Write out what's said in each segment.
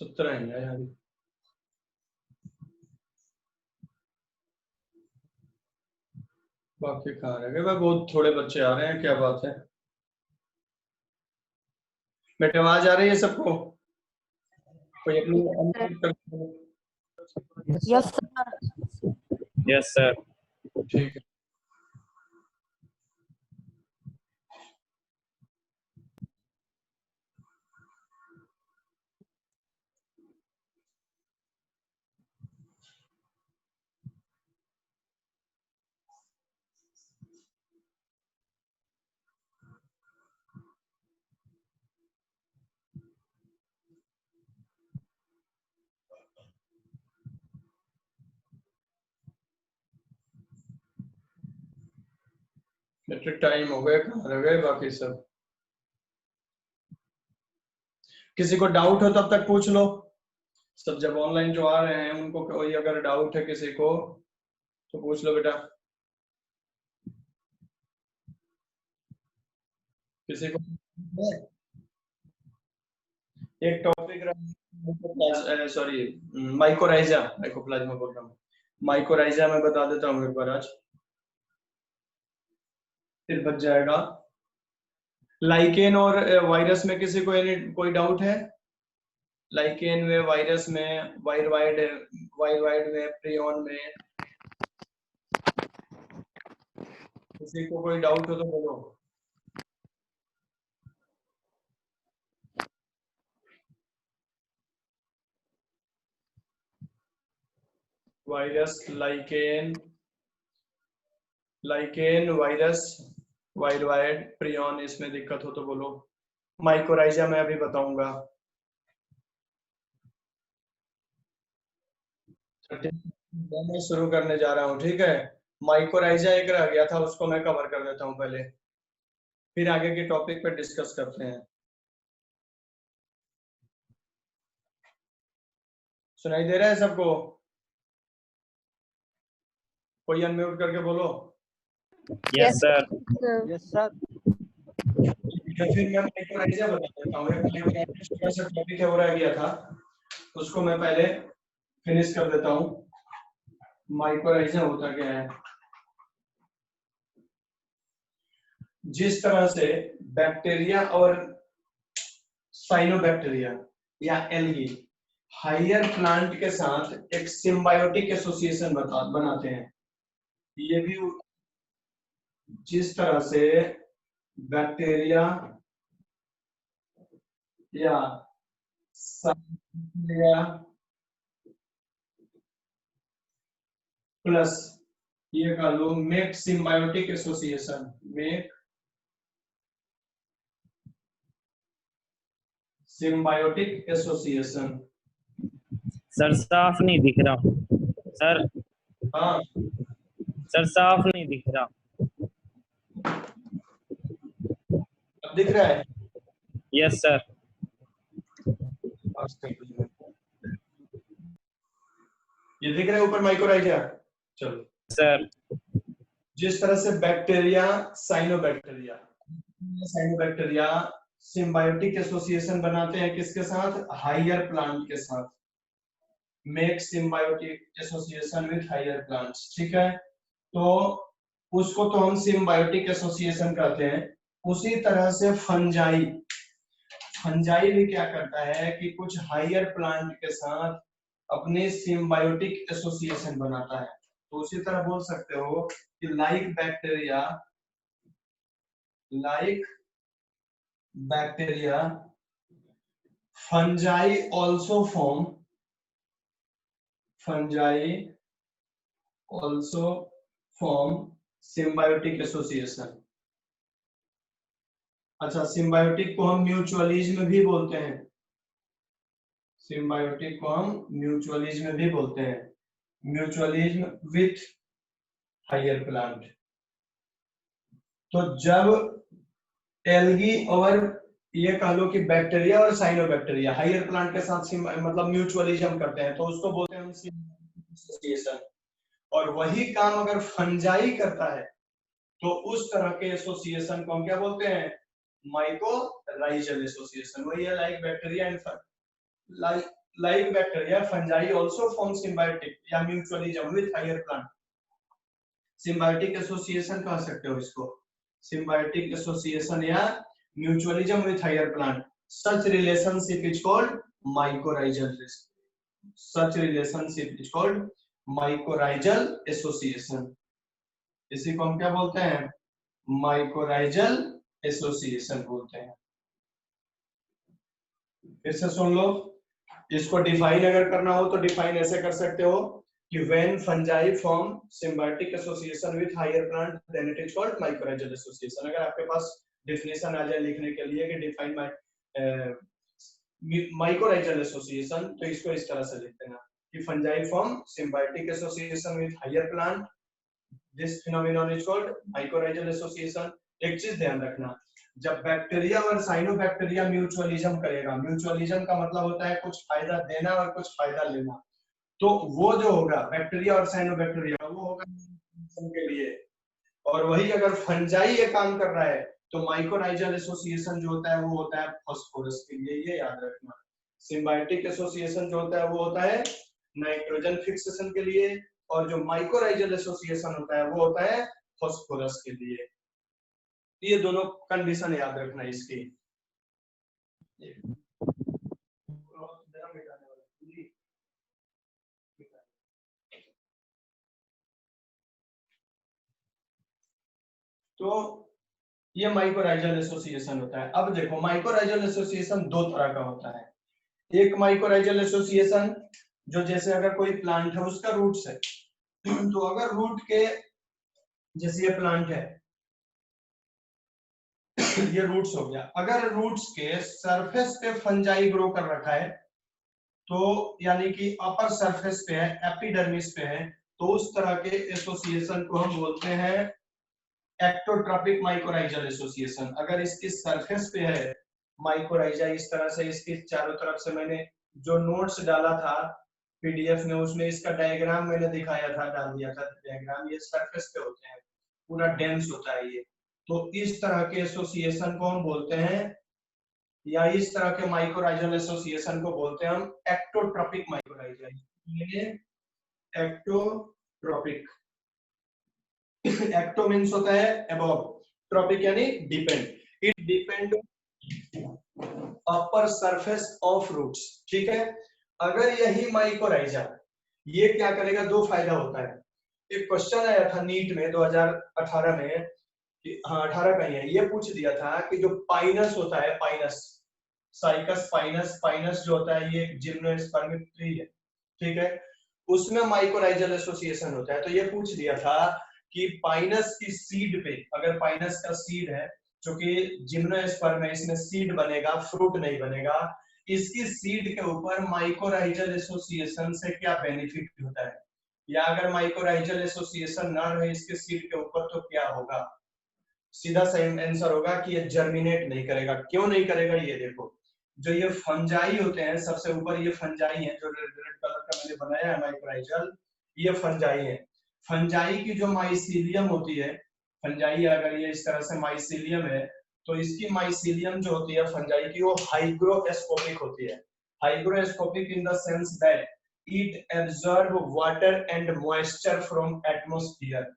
17 ही है यार। बाकी कहाँ रह गए भाई, बहुत थोड़े बच्चे आ रहे हैं, क्या बात है। बेटे आवाज आ रही है सबको? कोई अपनी unmute कर- यस सर। Yes sir. ठीक है। बेटे टाइम हो गया, कहाँ रह गए बाकी सब? किसी को डाउट हो तब तक पूछ लो। सब जब ऑनलाइन जो आ रहे हैं उनको कोई अगर डाउट है किसी को तो पूछ लो बेटा। किसी को एक टॉपिक, सॉरी माइकोराइजा, माइकोप्लाज्मा बोल रहा हूँ, माइकोराइजा मैं बता देता हूँ एक बार आज, फिर बच जाएगा। लाइकेन और वायरस में किसी को कोई डाउट है? लाइकेन में, वायरस में, वायरवाइड में, प्रियन में किसी को कोई डाउट हो तो बोलो। वायरस, लाइकेन, वायरस, वायरवाइड, प्रियन, इसमें दिक्कत हो तो बोलो। माइकोराइजा मैं अभी बताऊंगा। मैं शुरू करने जा रहा हूँ, ठीक है। माइकोराइजा एक रह गया था, उसको मैं कवर कर देता हूँ पहले, फिर आगे के टॉपिक पे डिस्कस करते हैं। सुनाई दे रहा है सबको? कोई अनम्यूट करके बोलो। Yes sir. Yes sir. फिर मैं माइकोराइजा बता देता हूँ। एक छोटा सा टॉपिक है वो रह गया था, उसको मैं पहले फिनिश कर देता हूँ। माइकोराइजा होता क्या है? जिस तरह से बैक्टीरिया और साइनोबैक्टीरिया या एल्गी हायर प्लांट के साथ एक सिम्बायोटिक एसोसिएशन बनाते हैं, ये भी जिस तरह से बैक्टीरिया या साइनोबैक्टीरिया प्लस ये कह लो make symbiotic association, make symbiotic association. Sir साफ नहीं दिख रहा सर। हाँ सर साफ नहीं दिख रहा। अब दिख रहा है? Yes sir. ये दिख रहा है ऊपर माइकोराइजा? चलो सर। जिस तरह से बैक्टीरिया, साइनोबैक्टीरिया सिम्बायोटिक एसोसिएशन बनाते हैं किसके साथ? हायर प्लांट के साथ। Make symbiotic association with higher plants, ठीक है। तो उसको तो हम सिम्बायोटिक एसोसिएशन कहते हैं। उसी तरह से फंजाई भी क्या करता है कि कुछ हायर प्लांट के साथ अपने सिम्बायोटिक एसोसिएशन बनाता है। तो उसी तरह बोल सकते हो कि like bacteria fungi also form symbiotic association. अच्छा, सिम्बायोटिक को हम म्यूचुअलिज्म भी बोलते हैं। सिम्बायोटिक को हम म्यूचुअलिज्म भी बोलते हैं, म्यूचुअलिज्म विथ हायर प्लांट। तो जब एल्गी और ये कह लो कि बैक्टीरिया और साइनोबैक्टीरिया हायर प्लांट के साथ मतलब म्यूचुअलिज्म करते हैं तो उसको बोलते हैं हम सिम्बायोटिक एसोसिएशन। और वही काम अगर फंजाई करता है तो उस तरह के एसोसिएशन को हम क्या बोलते हैं? Mycorrhizal association. वही है like bacteria and like bacteria, fungi also form symbiotic या mutualism with higher plant. Symbiotic association कह सकते हो इसको, symbiotic association या mutualism with higher plant. Such relationship is called mycorrhizal. Such relationship is called mycorrhizal association. इसी को हम क्या बोलते हैं? mycorrhizal association बोलते हैं. फिर से सुन लो, इसको डिफाइन अगर करना हो तो डिफाइन ऐसे कर सकते हो कि when fungi form symbiotic association with higher plant then it is called mycorrhizal association. अगर आपके पास डेफिनेशन आ जाए लिखने के लिए कि डिफाइन mycorrhizal association, तो इसको इस तरह से लिख देना कि fungi form symbiotic association with higher plant, this phenomenon is called mycorrhizal association. एक चीज ध्यान रखना, जब बैक्टीरिया और साइनोबैक्टीरिया म्यूचुअलिज्म करेगा, म्यूचुअलिज्म का मतलब होता है कुछ फायदा देना और कुछ फायदा लेना, तो वो जो होगा बैक्टीरिया और साइनोबैक्टीरिया वो होगा के लिए, और वही अगर फंजाई ये काम कर रहा है तो माइकोराइजल एसोसिएशन जो होता है वो होता है फास्फोरस के लिए, ये याद रखना. सिम्बायोटिक एसोसिएशन जो होता है वो होता है नाइट्रोजन फिक्सेशन के लिए, और जो माइकोराइजल एसोसिएशन होता है वो होता है फास्फोरस के लिए. ये दोनों कंडीशन याद रखना इसकी. तो ये माइकोराइजल एसोसिएशन होता है. अब देखो माइकोराइजल एसोसिएशन दो तरह का होता है. एक माइकोराइजल एसोसिएशन जो जैसे अगर कोई प्लांट है उसका रूट्स है, तो अगर रूट के जैसे ये प्लांट है, ये रूट्स हो गया, अगर रूट्स के सरफेस पे फंजाई ग्रो कर रखा है, तो यानी कि अपर सरफेस पे है, एपिडर्मिस पे है, तो उस तरह के एसोसिएशन को हम बोलते हैं एक्टोट्रॉपिक माइकोराइजल एसोसिएशन. अगर इसकी सरफेस पे है माइकोराइजा इस तरह से, इसके चारों तरफ से मैंने जो नोट्स डाला था पीडीएफ में उसमें इसका डायग्राम मैंने दिखाया था, डाल दिया था डायग्राम. ये सरफेस पे होते हैं, पूरा डेंस होता है ये. तो इस तरह के एसोसिएशन को हम बोलते हैं, या इस तरह के माइकोराइजल एसोसिएशन को बोलते हैं हम ectotrophic mycorrhizal. Ectotrophic, ecto means होता है अबव, ट्रॉपिक यानी depend. It depend upper surface of roots. ठीक है. अगर यही माइकोराइजा ये क्या करेगा, दो फायदा होता है. एक क्वेश्चन आया था नीट में 2018 में, हाँ 18 का ही है, ये पूछ दिया था कि जो पाइनस होता है, पाइनस साइकस पाइनस, पाइनस जो होता है ये जिम्नोस्पर्मिक ट्री है. ठीक है. उसमें माइकोराइजल एसोसिएशन होता है. तो ये पूछ दिया था कि पाइनस की सीड पे, अगर पाइनस का सीड है जो कि जिम्नोस्पर्म है, इसमें सीड बनेगा, फ्रूट नहीं बनेगा, इसकी सीड के ऊपर माइकोराइजल एसोसिएशन से क्या बेनिफिट होता है, या अगर माइकोराइजल एसोसिएशन ना रहे इसके सीड के ऊपर तो क्या होगा. सीधा सही आंसर होगा कि ये जर्मिनेट नहीं करेगा. क्यों नहीं करेगा, ये देखो, जो ये फंजाई होते हैं सबसे ऊपर, ये फंजाई है जो रेड कलर का मैंने बनाया है माइकोराइजल, ये फंजाई है. फंजाई की जो माइसीलियम होती है, फंजाई अगर ये इस तरह से माइसीलियम है, तो इसकी माइसीलियम जो होती है फंजाई की वो हाइग्रोस्कोपिक होती है. Hygroscopic in the sense that it absorb water and moisture from atmosphere.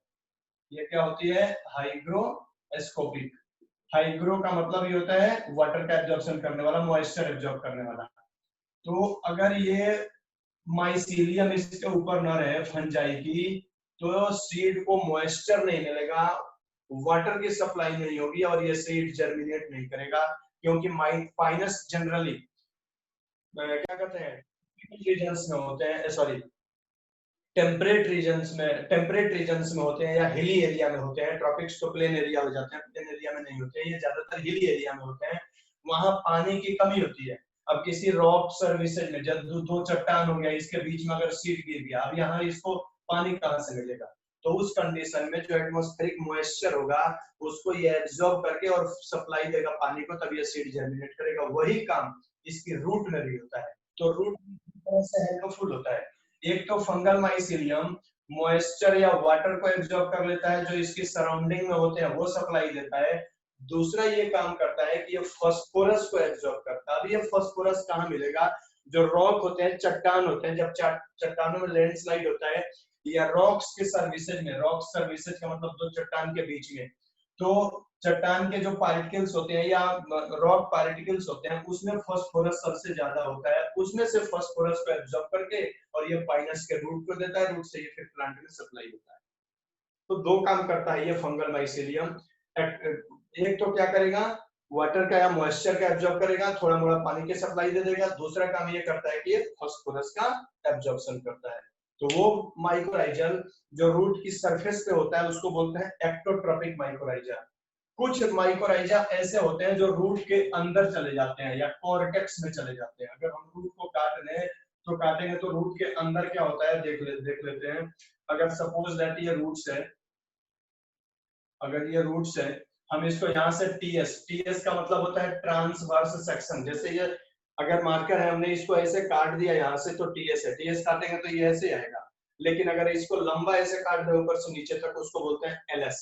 ये क्या होती है, हाइग्रोस्कोपिक. हाइग्रो का मतलब ये होता है वाटर का एब्जॉर्प्शन करने वाला, मॉइस्चर एब्जॉर्ब करने वाला. तो अगर ये माइसीलियम इसके ऊपर न रहे फंजाई की, तो सीड को मॉइस्चर नहीं मिलेगा, वाटर की सप्लाई नहीं होगी, और ये सीड जर्मिनेट नहीं करेगा. क्योंकि पाइनस जनरली क्या कहते हैं, रीजन्स में होते हैं, सॉरी टेम्परेट रीजन्स में होते हैं, या हिली एरिया में होते हैं. ट्रॉपिक्स तो प्लेन एरिया हो जाते हैं, प्लेन एरिया में नहीं होते हैं, ये ज्यादातर हिली एरिया में होते हैं. वहां पानी की कमी होती है. अब किसी रॉक सर्विसेज में जब दो चट्टान हो गया, इसके बीच में अगर सीड गिर गया, अब यहाँ इसको पानी कहाँ से मिलेगा, तो उस कंडीशन में जो एटमॉस्फेरिक मॉइस्चर होगा उसको ये एब्जॉर्ब करके और सप्लाई देगा पानी को, तब ये सीड जर्मिनेट करेगा. वही काम इसकी रूट में भी होता है. तो रूट से हेल्पफुल होता है. एक तो फंगल माइसीलियम मॉइस्चर या वाटर को एब्जॉर्ब कर लेता है, जो इसकी सराउंडिंग में होते हैं वो सप्लाई देता है. दूसरा ये काम करता है कि ये फास्फोरस को एब्जॉर्ब करता है. अब ये फास्फोरस कहाँ मिलेगा, जो रॉक होते हैं, चट्टान होते हैं, जब चट्टानों में लैंडस्लाइड होता है या रॉक्स के सर्विसेज में, रॉक सर्विसेज का मतलब दो चट्टान के बीच में, तो चट्टान के जो पार्टिकल्स होते हैं या रॉक पार्टिकल्स होते हैं उसमें फास्फोरस सबसे ज्यादा होता है, उसमें से फास्फोरस को एब्जॉर्ब करके और ये पाइनस के रूट को देता है, रूट से ये फिर प्लांट में सप्लाई होता है। तो दो काम करता है ये फंगल माइसेलियम। एक तो क्या करेगा, वाटर का या मॉइस्चर का एब्जॉर्ब करेगा, थोड़ा मोड़ा पानी की सप्लाई दे देगा। दूसरा काम ये करता है कि ये फास्फोरस का एब्जॉर्प्शन करता है। तो वो माइकोराइजल जो रूट की सरफेस पे होता है उसको बोलते हैं एक्टोट्रॉपिक माइकोराइजा। कुछ माइकोराइजा ऐसे होते हैं जो रूट के अंदर चले जाते हैं या कॉर्टेक्स में चले जाते हैं। अगर हम रूट को काटेंगे तो रूट के अंदर क्या होता है देख लेते हैं। अगर सपोज दैट ये रूट्स है, अगर ये रूट्स है, हम इसको यहाँ से टीएस का मतलब होता है ट्रांसवर्स सेक्शन। जैसे ये अगर मार्कर है, हमने इसको ऐसे काट दिया यहाँ से तो टीएस है, टीएस काटेंगे तो ये ऐसे आएगा। लेकिन अगर इसको लंबा ऐसे काट दे ऊपर से नीचे तक, उसको बोलते हैं एलएस।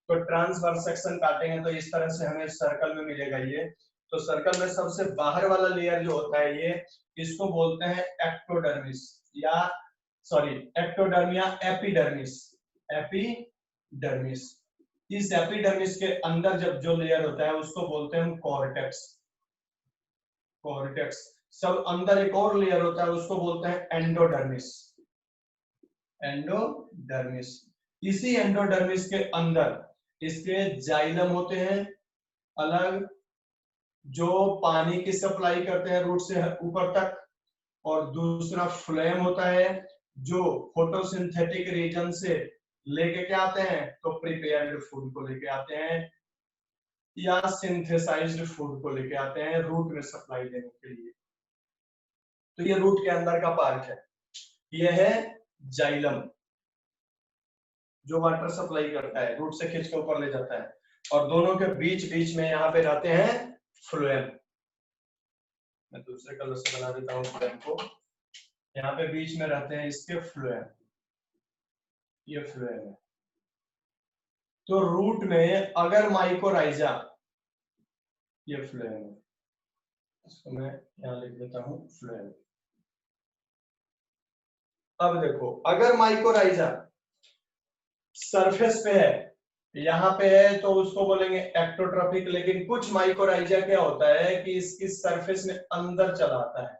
तो ट्रांसवर्स सेक्शन काटेंगे तो इस तरह से हमें सर्कल में मिलेगा ये। तो सर्कल में सबसे बाहर वाला लेयर जो होता है ये, इसको बोलते हैं एक्टोडर्मिस या सॉरी एक्टोडर्म या एपिडर्मिस। एपिडर्मिस, इस एपिडर्मिस के अंदर जब जो लेयर होता है उसको बोलते हैं कॉर्टेक्स। कॉर्टेक्स सब अंदर एक और लेयर होता है उसको बोलते हैं एंडोडर्मिस। एंडोडर्मिस, इसी एंडोडर्मिस के अंदर इसके जाइलम होते हैं अलग, जो पानी की सप्लाई करते हैं रूट से ऊपर तक, और दूसरा फ्लेम होता है जो फोटोसिंथेटिक रीजन से लेके क्या आते हैं, तो प्रिपेयर्ड फूड को लेके आते हैं या सिंथेसाइज्ड फूड को लेके आते हैं रूट में सप्लाई देने के लिए। तो ये रूट के अंदर का पार्ट है, ये है जाइलम जो वाटर सप्लाई करता है, रूट से खींच के ऊपर ले जाता है। और दोनों के बीच बीच में यहाँ पे रहते हैं फ्लोएम। मैं दूसरे कलर से बना देता हूँ फ्लोएम को। यहाँ पे बीच में रहते हैं इसके फ्लोएम, ये फ्लोएम है। तो रूट में अगर माइकोराइजा, ये फ्लोएम है, इसको मैं यहाँ लिख देता हूँ फ्लोएम। अब देखो, अगर माइकोराइजा सरफेस पे है, यहाँ पे है, तो उसको बोलेंगे एक्टोट्रॉपिक। लेकिन कुछ माइकोराइजा क्या होता है कि इसकी सरफेस में अंदर चला आता है,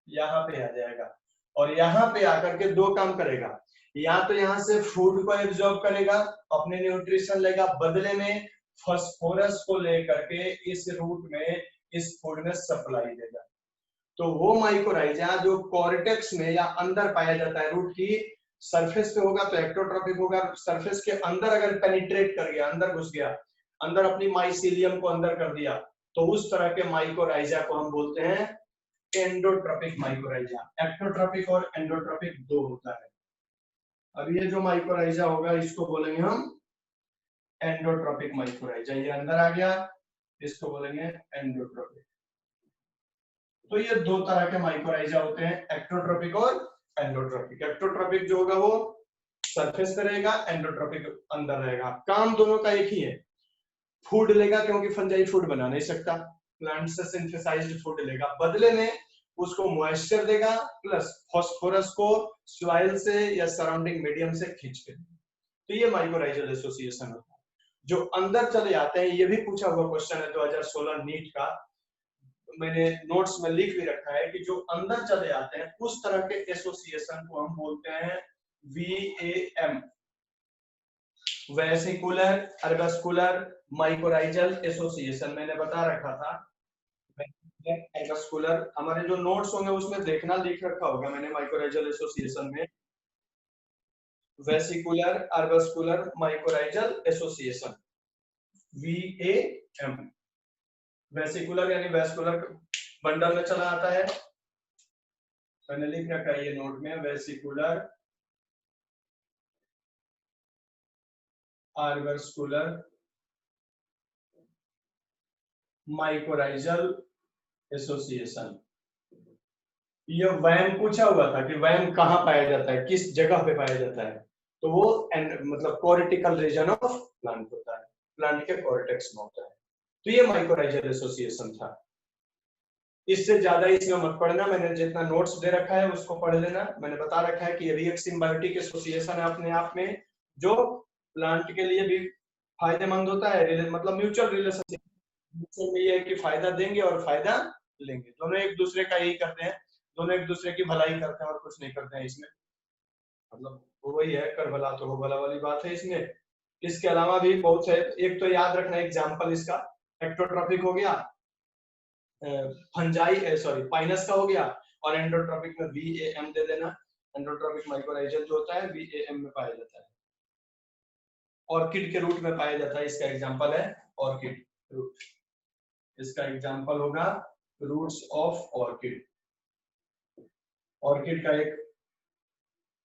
यहाँ पे आ जाएगा और यहाँ पे आकर के दो काम करेगा। या तो यहाँ से फूड को एब्जॉर्ब करेगा, अपने न्यूट्रिशन लेगा, बदले में फास्फोरस को लेकर के इस रूट में इस फूड में सप्लाई देगा। तो वो माइकोराइजा जो कॉर्टेक्स में या अंदर पाया जाता है, रूट की सरफेस पे होगा तो एक्टोट्रॉपिक होगा, सरफेस के अंदर अगर पेनिट्रेट कर गया, अंदर घुस गया, अंदर अपनी माइसीलियम को अंदर कर दिया, तो उस तरह के माइकोराइजा को हम बोलते हैं एंडोट्रॉपिक माइकोराइजा। एक्टोट्रॉपिक और एंडोट्रॉपिक दो होता है। अब ये जो माइकोराइजा होगा इसको बोलेंगे हम एंडोट्रॉपिक माइकोराइजा। ये अंदर आ गया, इसको बोलेंगे एंडोट्रॉपिक। तो ये दो तरह के माइकोराइजा होते हैं, एक्टोट्रॉपिक और एंडोट्रॉपिक। एक्टोट्रॉपिक जो होगा वो सरफेस पे रहेगा, एंडोट्रॉपिक अंदर रहेगा। काम दोनों का एक ही है, फूड लेगा, क्योंकि फंजाई फूड बना नहीं सकता, प्लांट से सिंथेसाइज्ड फूड लेगा, बदले में उसको मॉइस्चर देगा प्लस फास्फोरस को सॉइल से या सराउंडिंग मीडियम से खींच के। तो ये माइकोराइजल एसोसिएशन होता है। जो अंदर चले आते हैं, ये भी पूछा हुआ क्वेश्चन है 2016 नीट का, मैंने नोट्स में लिख भी रखा है कि जो अंदर चले आते हैं उस तरह के एसोसिएशन को हम बोलते हैं VAM, vesicular arbuscular mycorrhizal association. मैंने बता रखा था अर्बस्कुलर, हमारे जो नोट्स होंगे उसमें देखना, लिख रखा होगा मैंने माइकोराइजल एसोसिएशन में vesicular arbuscular mycorrhizal association VAM। Vesicular यानी वेस्कुलर बंडल में चला आता है, मैंने लिख रखा है ये नोट में, वेसिकुलर अर्बस्कुलर माइकोराइजल एसोसिएशन। ये वैम पूछा हुआ था कि वैम कहाँ पाया जाता है, किस जगह पे पाया जाता है, तो वो मतलब कॉर्टिकल रीजन ऑफ प्लांट होता है, प्लांट के कॉर्टेक्स में होता है। तो ये माइकोराइजल एसोसिएशन था। इससे ज्यादा इसमें मत पढ़ना, मैंने जितना नोट्स दे रखा है उसको पढ़ लेना। मैंने बता रखा है कि ये भी एक सिम्बायोटिक एसोसिएशन है अपने आप में, जो प्लांट के लिए भी फायदेमंद होता है, मतलब म्यूचुअल रिलेशनशिप में ये है कि फायदा देंगे और फायदा लेंगे, दोनों एक दूसरे का यही करते हैं, दोनों एक दूसरे की भलाई करते हैं और कुछ नहीं करते हैं इसमें, मतलब वही है, कर भला तो हो भला वाली बात है इसमें। इसके अलावा भी बहुत है, एक तो याद रखना एग्जाम्पल इसका, एक्टोट्रॉपिक हो गया, फंजाई सॉरी पाइनस का हो गया, और एंडोट्रॉपिक में VAM दे देना, एंडोट्रॉपिक माइकोराइजल जो होता है VAM में पाया जाता है, ऑर्किड के रूट में पाया जाता है, इसका एग्जांपल है ऑर्किड रूट, इसका एग्जांपल होगा रूट्स ऑफ ऑर्किड, ऑर्किड का एक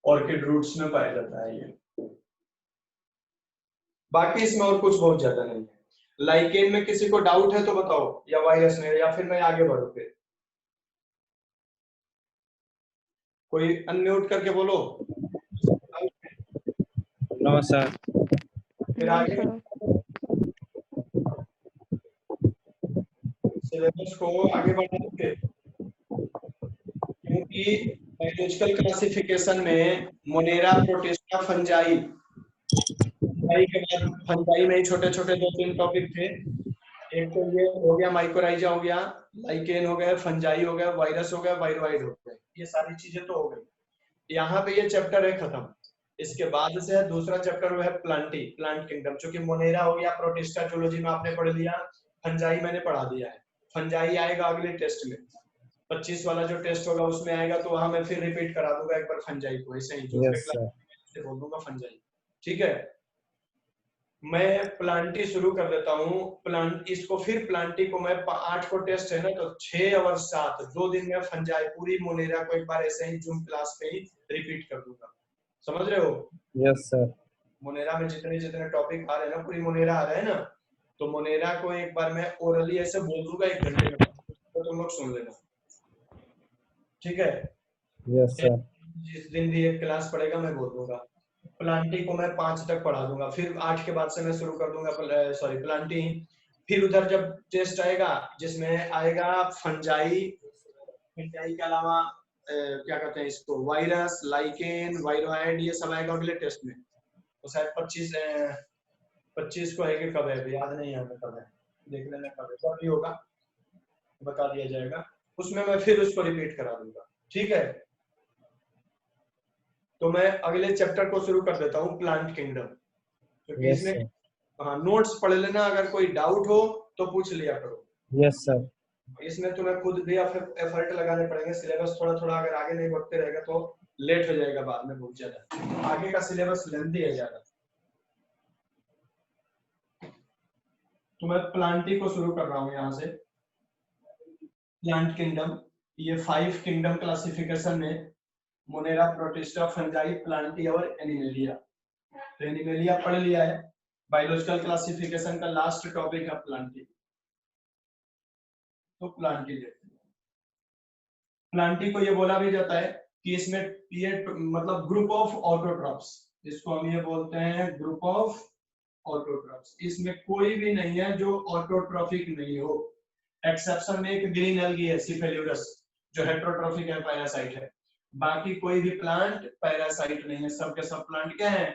ऑर्किड रूट्स में पाया जाता है ये, बाकी इसमें और कुछ बहुत ज्यादा नहीं है। लाइकेन में किसी को डाउट है तो बताओ, या वायरस में, या फिर मैं आगे बढ़ू, फिर कोई अनम्यूट करके बोलो। No sir. फिर आगे सिलेबस को आगे बढ़ाते, क्योंकि बायोलॉजिकल क्लासिफिकेशन में मोनेरा, प्रोटिस्टा, फंजाई, फंजाई के बाद फंजाई में ही छोटे छोटे 2-3 टॉपिक थे, एक तो ये हो गया माइकोराइजा हो गया, लाइकेन हो गया, फंजाई हो गया, वायरस हो गया, वायरोइड हो गया, ये सारी चीजें तो हो गई। यहाँ पे ये चैप्टर है खत्म। इसके बाद से है दूसरा चैप्टर, वो है प्लांटी, प्लांट किंगडम, जो कि मोनेरा हो गया, प्रोटिस्टा जूलॉजी में आपने पढ़ लिया, फंजाई मैंने पढ़ा दिया है, फंजाई आएगा अगले टेस्ट में, 25 वाला जो टेस्ट होगा उसमें आएगा, तो वहां मैं फिर रिपीट करा दूंगा एक बार फंजाई को, ऐसे ही जो से बोल दूंगा फंजाई, ठीक है। मैं प्लांटी शुरू कर देता हूँ, प्लांट इसको फिर प्लांटी को मैं 8 को टेस्ट है ना, तो 6 और 7 2 दिन में फंजाई पूरी मोनेरा को एक बार ऐसे ही जूम क्लास में ही रिपीट कर दूंगा, समझ रहे हो? Yes sir. मोनेरा में जितने जितने टॉपिक आ रहे हैं ना, पूरी मोनेरा आ रहा है ना, तो मोनेरा को एक बार मैं ओरली ऐसे बोल दूंगा 1 घंटे में, तो तुम लोग सुन लेना, ठीक है? Yes sir. जिस दिन भी एक क्लास पढ़ेगा मैं बोल दूंगा। प्लांटी को मैं 5 तक पढ़ा दूंगा, फिर 8 के बाद से मैं शुरू कर दूंगा सॉरी प्लांटी, फिर उधर जब टेस्ट आएगा जिसमें आएगा फंजाई, फंजाई के अलावा क्या कहते हैं इसको, वायरस, लाइकेन, वायरोइड, ये सब आएगा अगले टेस्ट में, तो शायद 25 को है कि कब है, याद नहीं है कब है, देख लेना कब है, कब भी होगा बता दिया जाएगा, उसमें मैं फिर उसको रिपीट करा दूंगा, ठीक है? तो मैं अगले चैप्टर को शुरू कर देता हूँ, प्लांट किंगडम, क्योंकि इसमें हाँ नोट्स पढ़ लेना, अगर कोई डाउट हो तो पूछ लिया करो। Yes sir. इसमें तुम्हें खुद भी एफर्ट लगाने पड़ेंगे, सिलेबस थोड़ा थोड़ा अगर आगे नहीं बढ़ते रहेगा तो लेट हो जाएगा बाद में बहुत ज्यादा, आगे का सिलेबस लेंथी है ज्यादा। तो मैं प्लांटी को शुरू कर रहा हूँ यहाँ से, प्लांट किंगडम, ये 5 किंगडम क्लासिफिकेशन में मोनेरा, प्रोटिस्टा, फंजाई, प्लांटी और एनिमेलिया, तो एनिमेलिया पढ़ लिया है, बायोलॉजिकल क्लासिफिकेशन का लास्ट टॉपिक है प्लांटी, तो प्लांटी देखते हैं। प्लांटी को ये बोला भी जाता है कि इसमें ये मतलब ग्रुप ऑफ ऑटोट्रॉप्स, इसको हम ये बोलते हैं ग्रुप ऑफ ऑटोट्रॉप्स, इसमें कोई भी नहीं है जो ऑटोट्रॉफिक नहीं हो, एक्सेप्शन में एक ग्रीन एल्गी है सिफेल्यूरस, जो हेटेरोट्रॉफिक है, पैरासाइट है, बाकी कोई भी प्लांट पैरासाइट नहीं है, सबके सब प्लांट क्या है,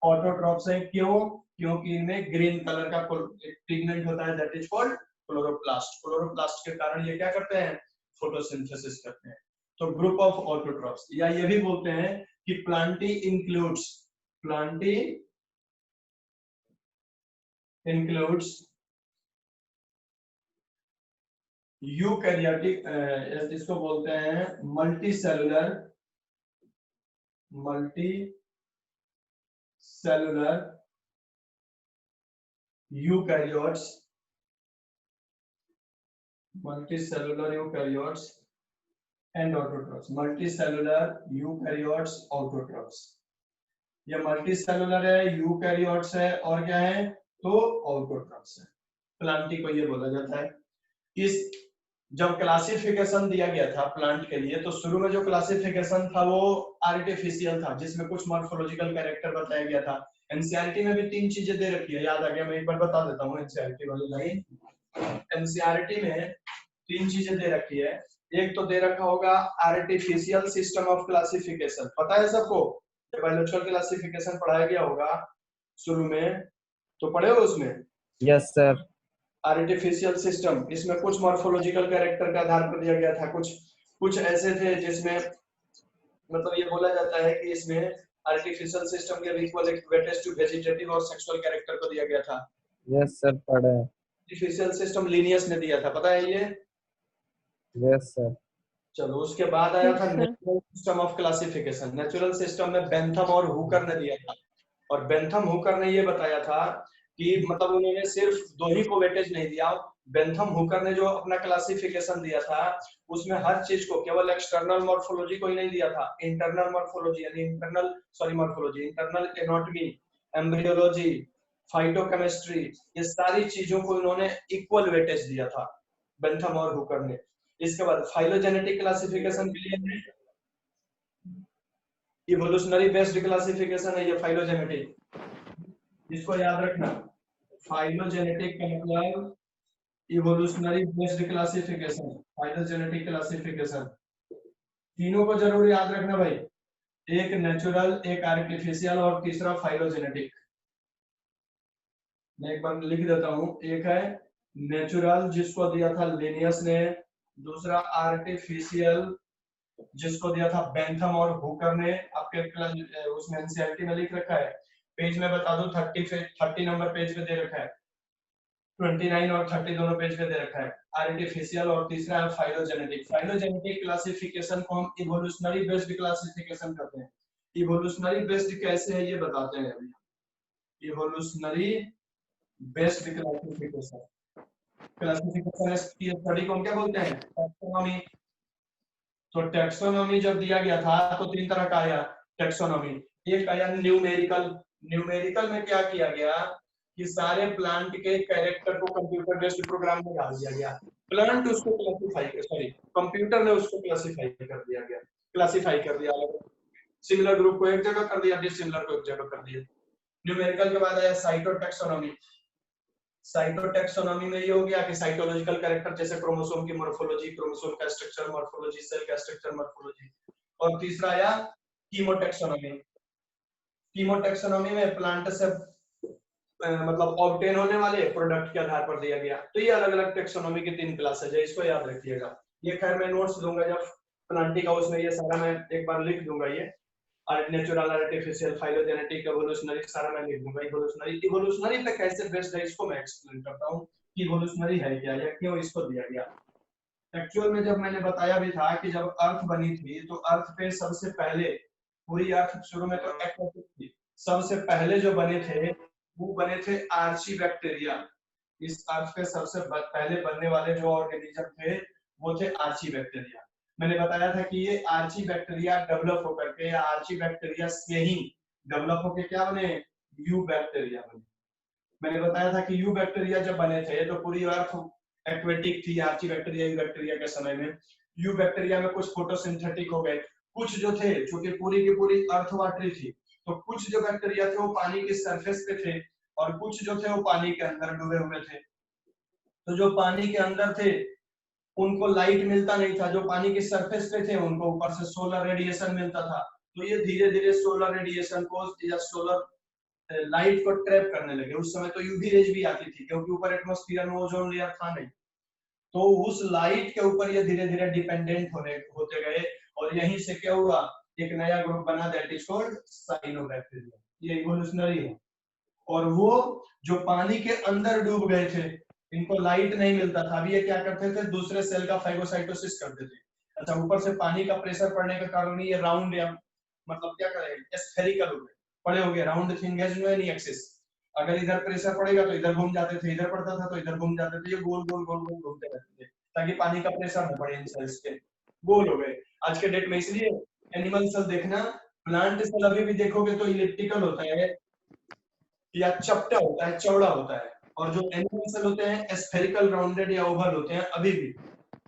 ऑटोट्रॉप्स है। क्यों? क्योंकि इनमें ग्रीन कलर का पिगमेंट होता है, that is called chloroplast, chloroplast के कारण ये क्या करते हैं, फोटोसिंथेसिस करते हैं। तो ग्रुप ऑफ ऑटोट्रॉप्स, या ये भी बोलते हैं कि Plantae includes, Plantae includes eukaryotic, इसको बोलते हैं multi cellular eukaryotes, multicellular eukaryotes and autotrophs, multicellular eukaryotes autotrophs, ये मल्टीसेलुलर है, यूकैरियोट्स है, और क्या है, तो ऑटोट्रॉप्स है। प्लांटी को ये बोला जाता है। इस जब क्लासिफिकेशन दिया गया था प्लांट के लिए, तो शुरू में जो क्लासिफिकेशन था वो आर्टिफिशियल था, जिसमें कुछ मॉर्फोलॉजिकल कैरेक्टर बताया गया था। एनसीईआरटी में भी 3 चीजें दे रखी है, याद आ गया, मैं एक बार बता देता हूँ एनसीईआरटी वाली लाइन। एनसीईआरटी में तीन चीजें दे रखी है। एक तो दे रखा होगा आर्टिफिशियल सिस्टम ऑफ क्लासिफिकेशन, पता है सबको, जब बायोलॉजिकल क्लासिफिकेशन पढ़ाया गया होगा शुरू में तो पढ़े हो उसमें। Yes sir. आर्टिफिशियल सिस्टम, इसमें कुछ मॉर्फोलॉजिकल कैरेक्टर का आधार पर दिया गया था, कुछ ऐसे थे जिसमें मतलब ये बोला जाता है कि इसमें आर्टिफिशियल सिस्टम के इक्वल वेटेज टू वेजिटेटिव और सेक्सुअल कैरेक्टर को दिया गया था। यस सर पढ़े। आर्टिफिशियल सिस्टम लिनियस ने दिया था, पता है ये। Yes sir. चलो उसके बाद आया Yes, था sir. Natural system of classification. Natural system में बेंथम और हुकर ने दिया था, और बेंथम हुकर ने ये बताया था कि मतलब उन्होंने सिर्फ दो ही को वेटेज नहीं दिया। बेंथम हुकर ने जो अपना क्लासिफिकेशन दिया था उसमें हर चीज को, केवल एक्सटर्नल मॉर्फोलॉजी को ही नहीं दिया था, इंटरनल मॉर्फोलॉजी यानी इंटरनल एनाटॉमी, एम्ब्रियोलॉजी, फाइटोकेमिस्ट्री, ये सारी चीजों को इन्होंने इक्वल वेटेज दिया था बेंथम और हुकर ने। इसके बाद फाइलोजेनेटिक क्लासिफिकेशन के लिए इवोल्यूशनरी बेस्ड क्लासिफिकेशन है ये फाइलोजेनेटिक, इसको याद रखना। फाइलोजेनेटिक का मतलब evolutionary based classification, phylogenetic classification, तीनों को जरूर याद रखना भाई, एक नेचुरल, एक आर्टिफिशियल और तीसरा फाइलोजेनेटिक। मैं एक बार लिख देता हूं, एक है नेचुरल जिसको दिया था लिनियस ने, दूसरा आर्टिफिशियल जिसको दिया था बेंथम और हुकर ने, आपके उसमें एनसीईआरटी में लिख रखा है, पेज में बता दूं 30 नंबर पेज पे दे रखा है, 29 और 30 दोनों पेज पे दे रखा है, आर्टिफिशियल, और तीसरा है फाइलोजेनेटिक। फाइलोजेनेटिक क्लासिफिकेशन को हम इवोल्यूशनरी बेस्ड क्लासिफिकेशन कहते हैं। इवोल्यूशनरी बेस्ड कैसे है ये बताते हैं अभी। इवोल्यूशनरी बेस्ड क्लासिफिकेशन की स्टडी को हम क्या बोलते हैं, टैक्सोनॉमी। तो टैक्सोनॉमी जब दिया गया था तो तीन तरह का आया टैक्सोनॉमी। एक आया न्यूमेरिकल। न्यूमेरिकल में क्या किया गया कि सारे प्लांट के कैरेक्टर को कंप्यूटर बेस्ड प्रोग्राम में डाल दिया गया, प्लांट उसको कंप्यूटर ने उसको क्लासिफाई कर दिया, सिमिलर ग्रुप को एक जगह कर दिया, डिसिमिलर को एक जगह कर दिया। न्यूमेरिकल के बाद आया साइटोटैक्सोनॉमी। साइटोटैक्सोनॉमी में ये हो गया कि साइटोलॉजिकल कैरेक्टर जैसे क्रोमोसोम की मॉर्फोलॉजी, क्रोमोसोम का स्ट्रक्चर मॉर्फोलॉजी, सेल का स्ट्रक्चर मॉर्फोलॉजी। और तीसरा आया कीमोटैक्सोनॉमी। कीमोटैक्सोनॉमी में प्लांट से मतलब ऑब्टेन होने वाले प्रोडक्ट के आधार पर दिया गया। तो ये अलग अलग टैक्सोनॉमी की तीन क्लासेज है, इसको याद रखिएगा। ये खैर मैं नोट्स दूंगा जब प्लांटिक हाउस में, ये सारा मैं एक बार लिख दूंगा, ये नेचुरल, आर्टिफिशियल, फाइलोजेनेटिक, इवोल्यूशनरी सारा मैं लिख दूंगा। इवोल्यूशनरी पे कैसे बेस्ड है इसको मैं एक्सप्लेन करता हूं कि इवोल्यूशनरी है क्या या क्यों इसको दिया गया। एक्चुअल में जब मैंने बताया भी था कि जब अर्थ बनी थी तो अर्थ पे सबसे पहले, पूरी अर्थ शुरू में तो एक्वाटिक थी, सबसे पहले जो बने थे वो बने थे आर्ची बैक्टीरिया। इस अर्थ पे सबसे पहले बनने वाले जो ऑर्गेनिज्म थे वो थे आर्ची बैक्टीरिया। मैंने बताया था कि ये आर्ची बैक्टीरिया डेवलप होकर के, आर्ची बैक्टीरिया से ही डेवलप होकर क्या बने, यू बैक्टीरिया बने। मैंने बताया था कि यू बैक्टीरिया जब बने थे तो पूरी अर्थ एक्वेटिक थी, आर्ची बैक्टीरिया यू बैक्टीरिया के समय में। यू बैक्टीरिया में कुछ फोटोसिंथेटिक हो गए, कुछ जो थे चूंकि पूरी की पूरी अर्थ वाटरी थी तो कुछ जो बैक्टीरिया थे वो पानी की सरफेस पे थे और कुछ जो थे वो पानी के अंदर डूबे हुए थे। तो जो पानी के अंदर थे उनको लाइट मिलता नहीं था, जो पानी के सरफेस पे थे उनको ऊपर से सोलर रेडिएशन मिलता था। तो ये धीरे धीरे सोलर रेडिएशन को या सोलर लाइट को ट्रैप करने लगे। उस समय तो यूवी रेज भी आती थी क्योंकि ऊपर एटमॉस्फेयर में ओजोन लेयर था नहीं, तो उस लाइट के ऊपर ये धीरे धीरे डिपेंडेंट होते गए और यहीं से क्या हुआ, एक नया ग्रुप बना, दैट इज कॉल्ड साइनोबैक्टीरिया। ये इवोल्यूशनरी है। और वो जो पानी के अंदर डूब गए थे, इनको लाइट नहीं मिलता था, अभी ये क्या करते थे, दूसरे सेल का फाइगोसाइटोसिस करते थे। अच्छा, ऊपर से पानी का प्रेशर पड़ने के कारण ये राउंड या मतलब क्या करें, स्फेरिकल हो गए, पड़े हो गए, round thing has no any axis. अगर इधर प्रेशर पड़ेगा तो इधर घूम जाते थे, इधर पड़ता था तो इधर घूम जाते थे, ये गोल गोल गोल गोल घूमते रहते थे ताकि पानी का प्रेशर न पड़े इन सेल्स पे, गोल हो गए। आज के डेट में इसलिए एनिमल सेल देखना, प्लांट सेल अभी भी देखोगे तो इलिप्टिकल होता है या चपटा होता है, चौड़ा होता है, और जो एनिमल सेल होते हैं स्फेरिकल, राउंडेड या ओवल होते हैं अभी भी।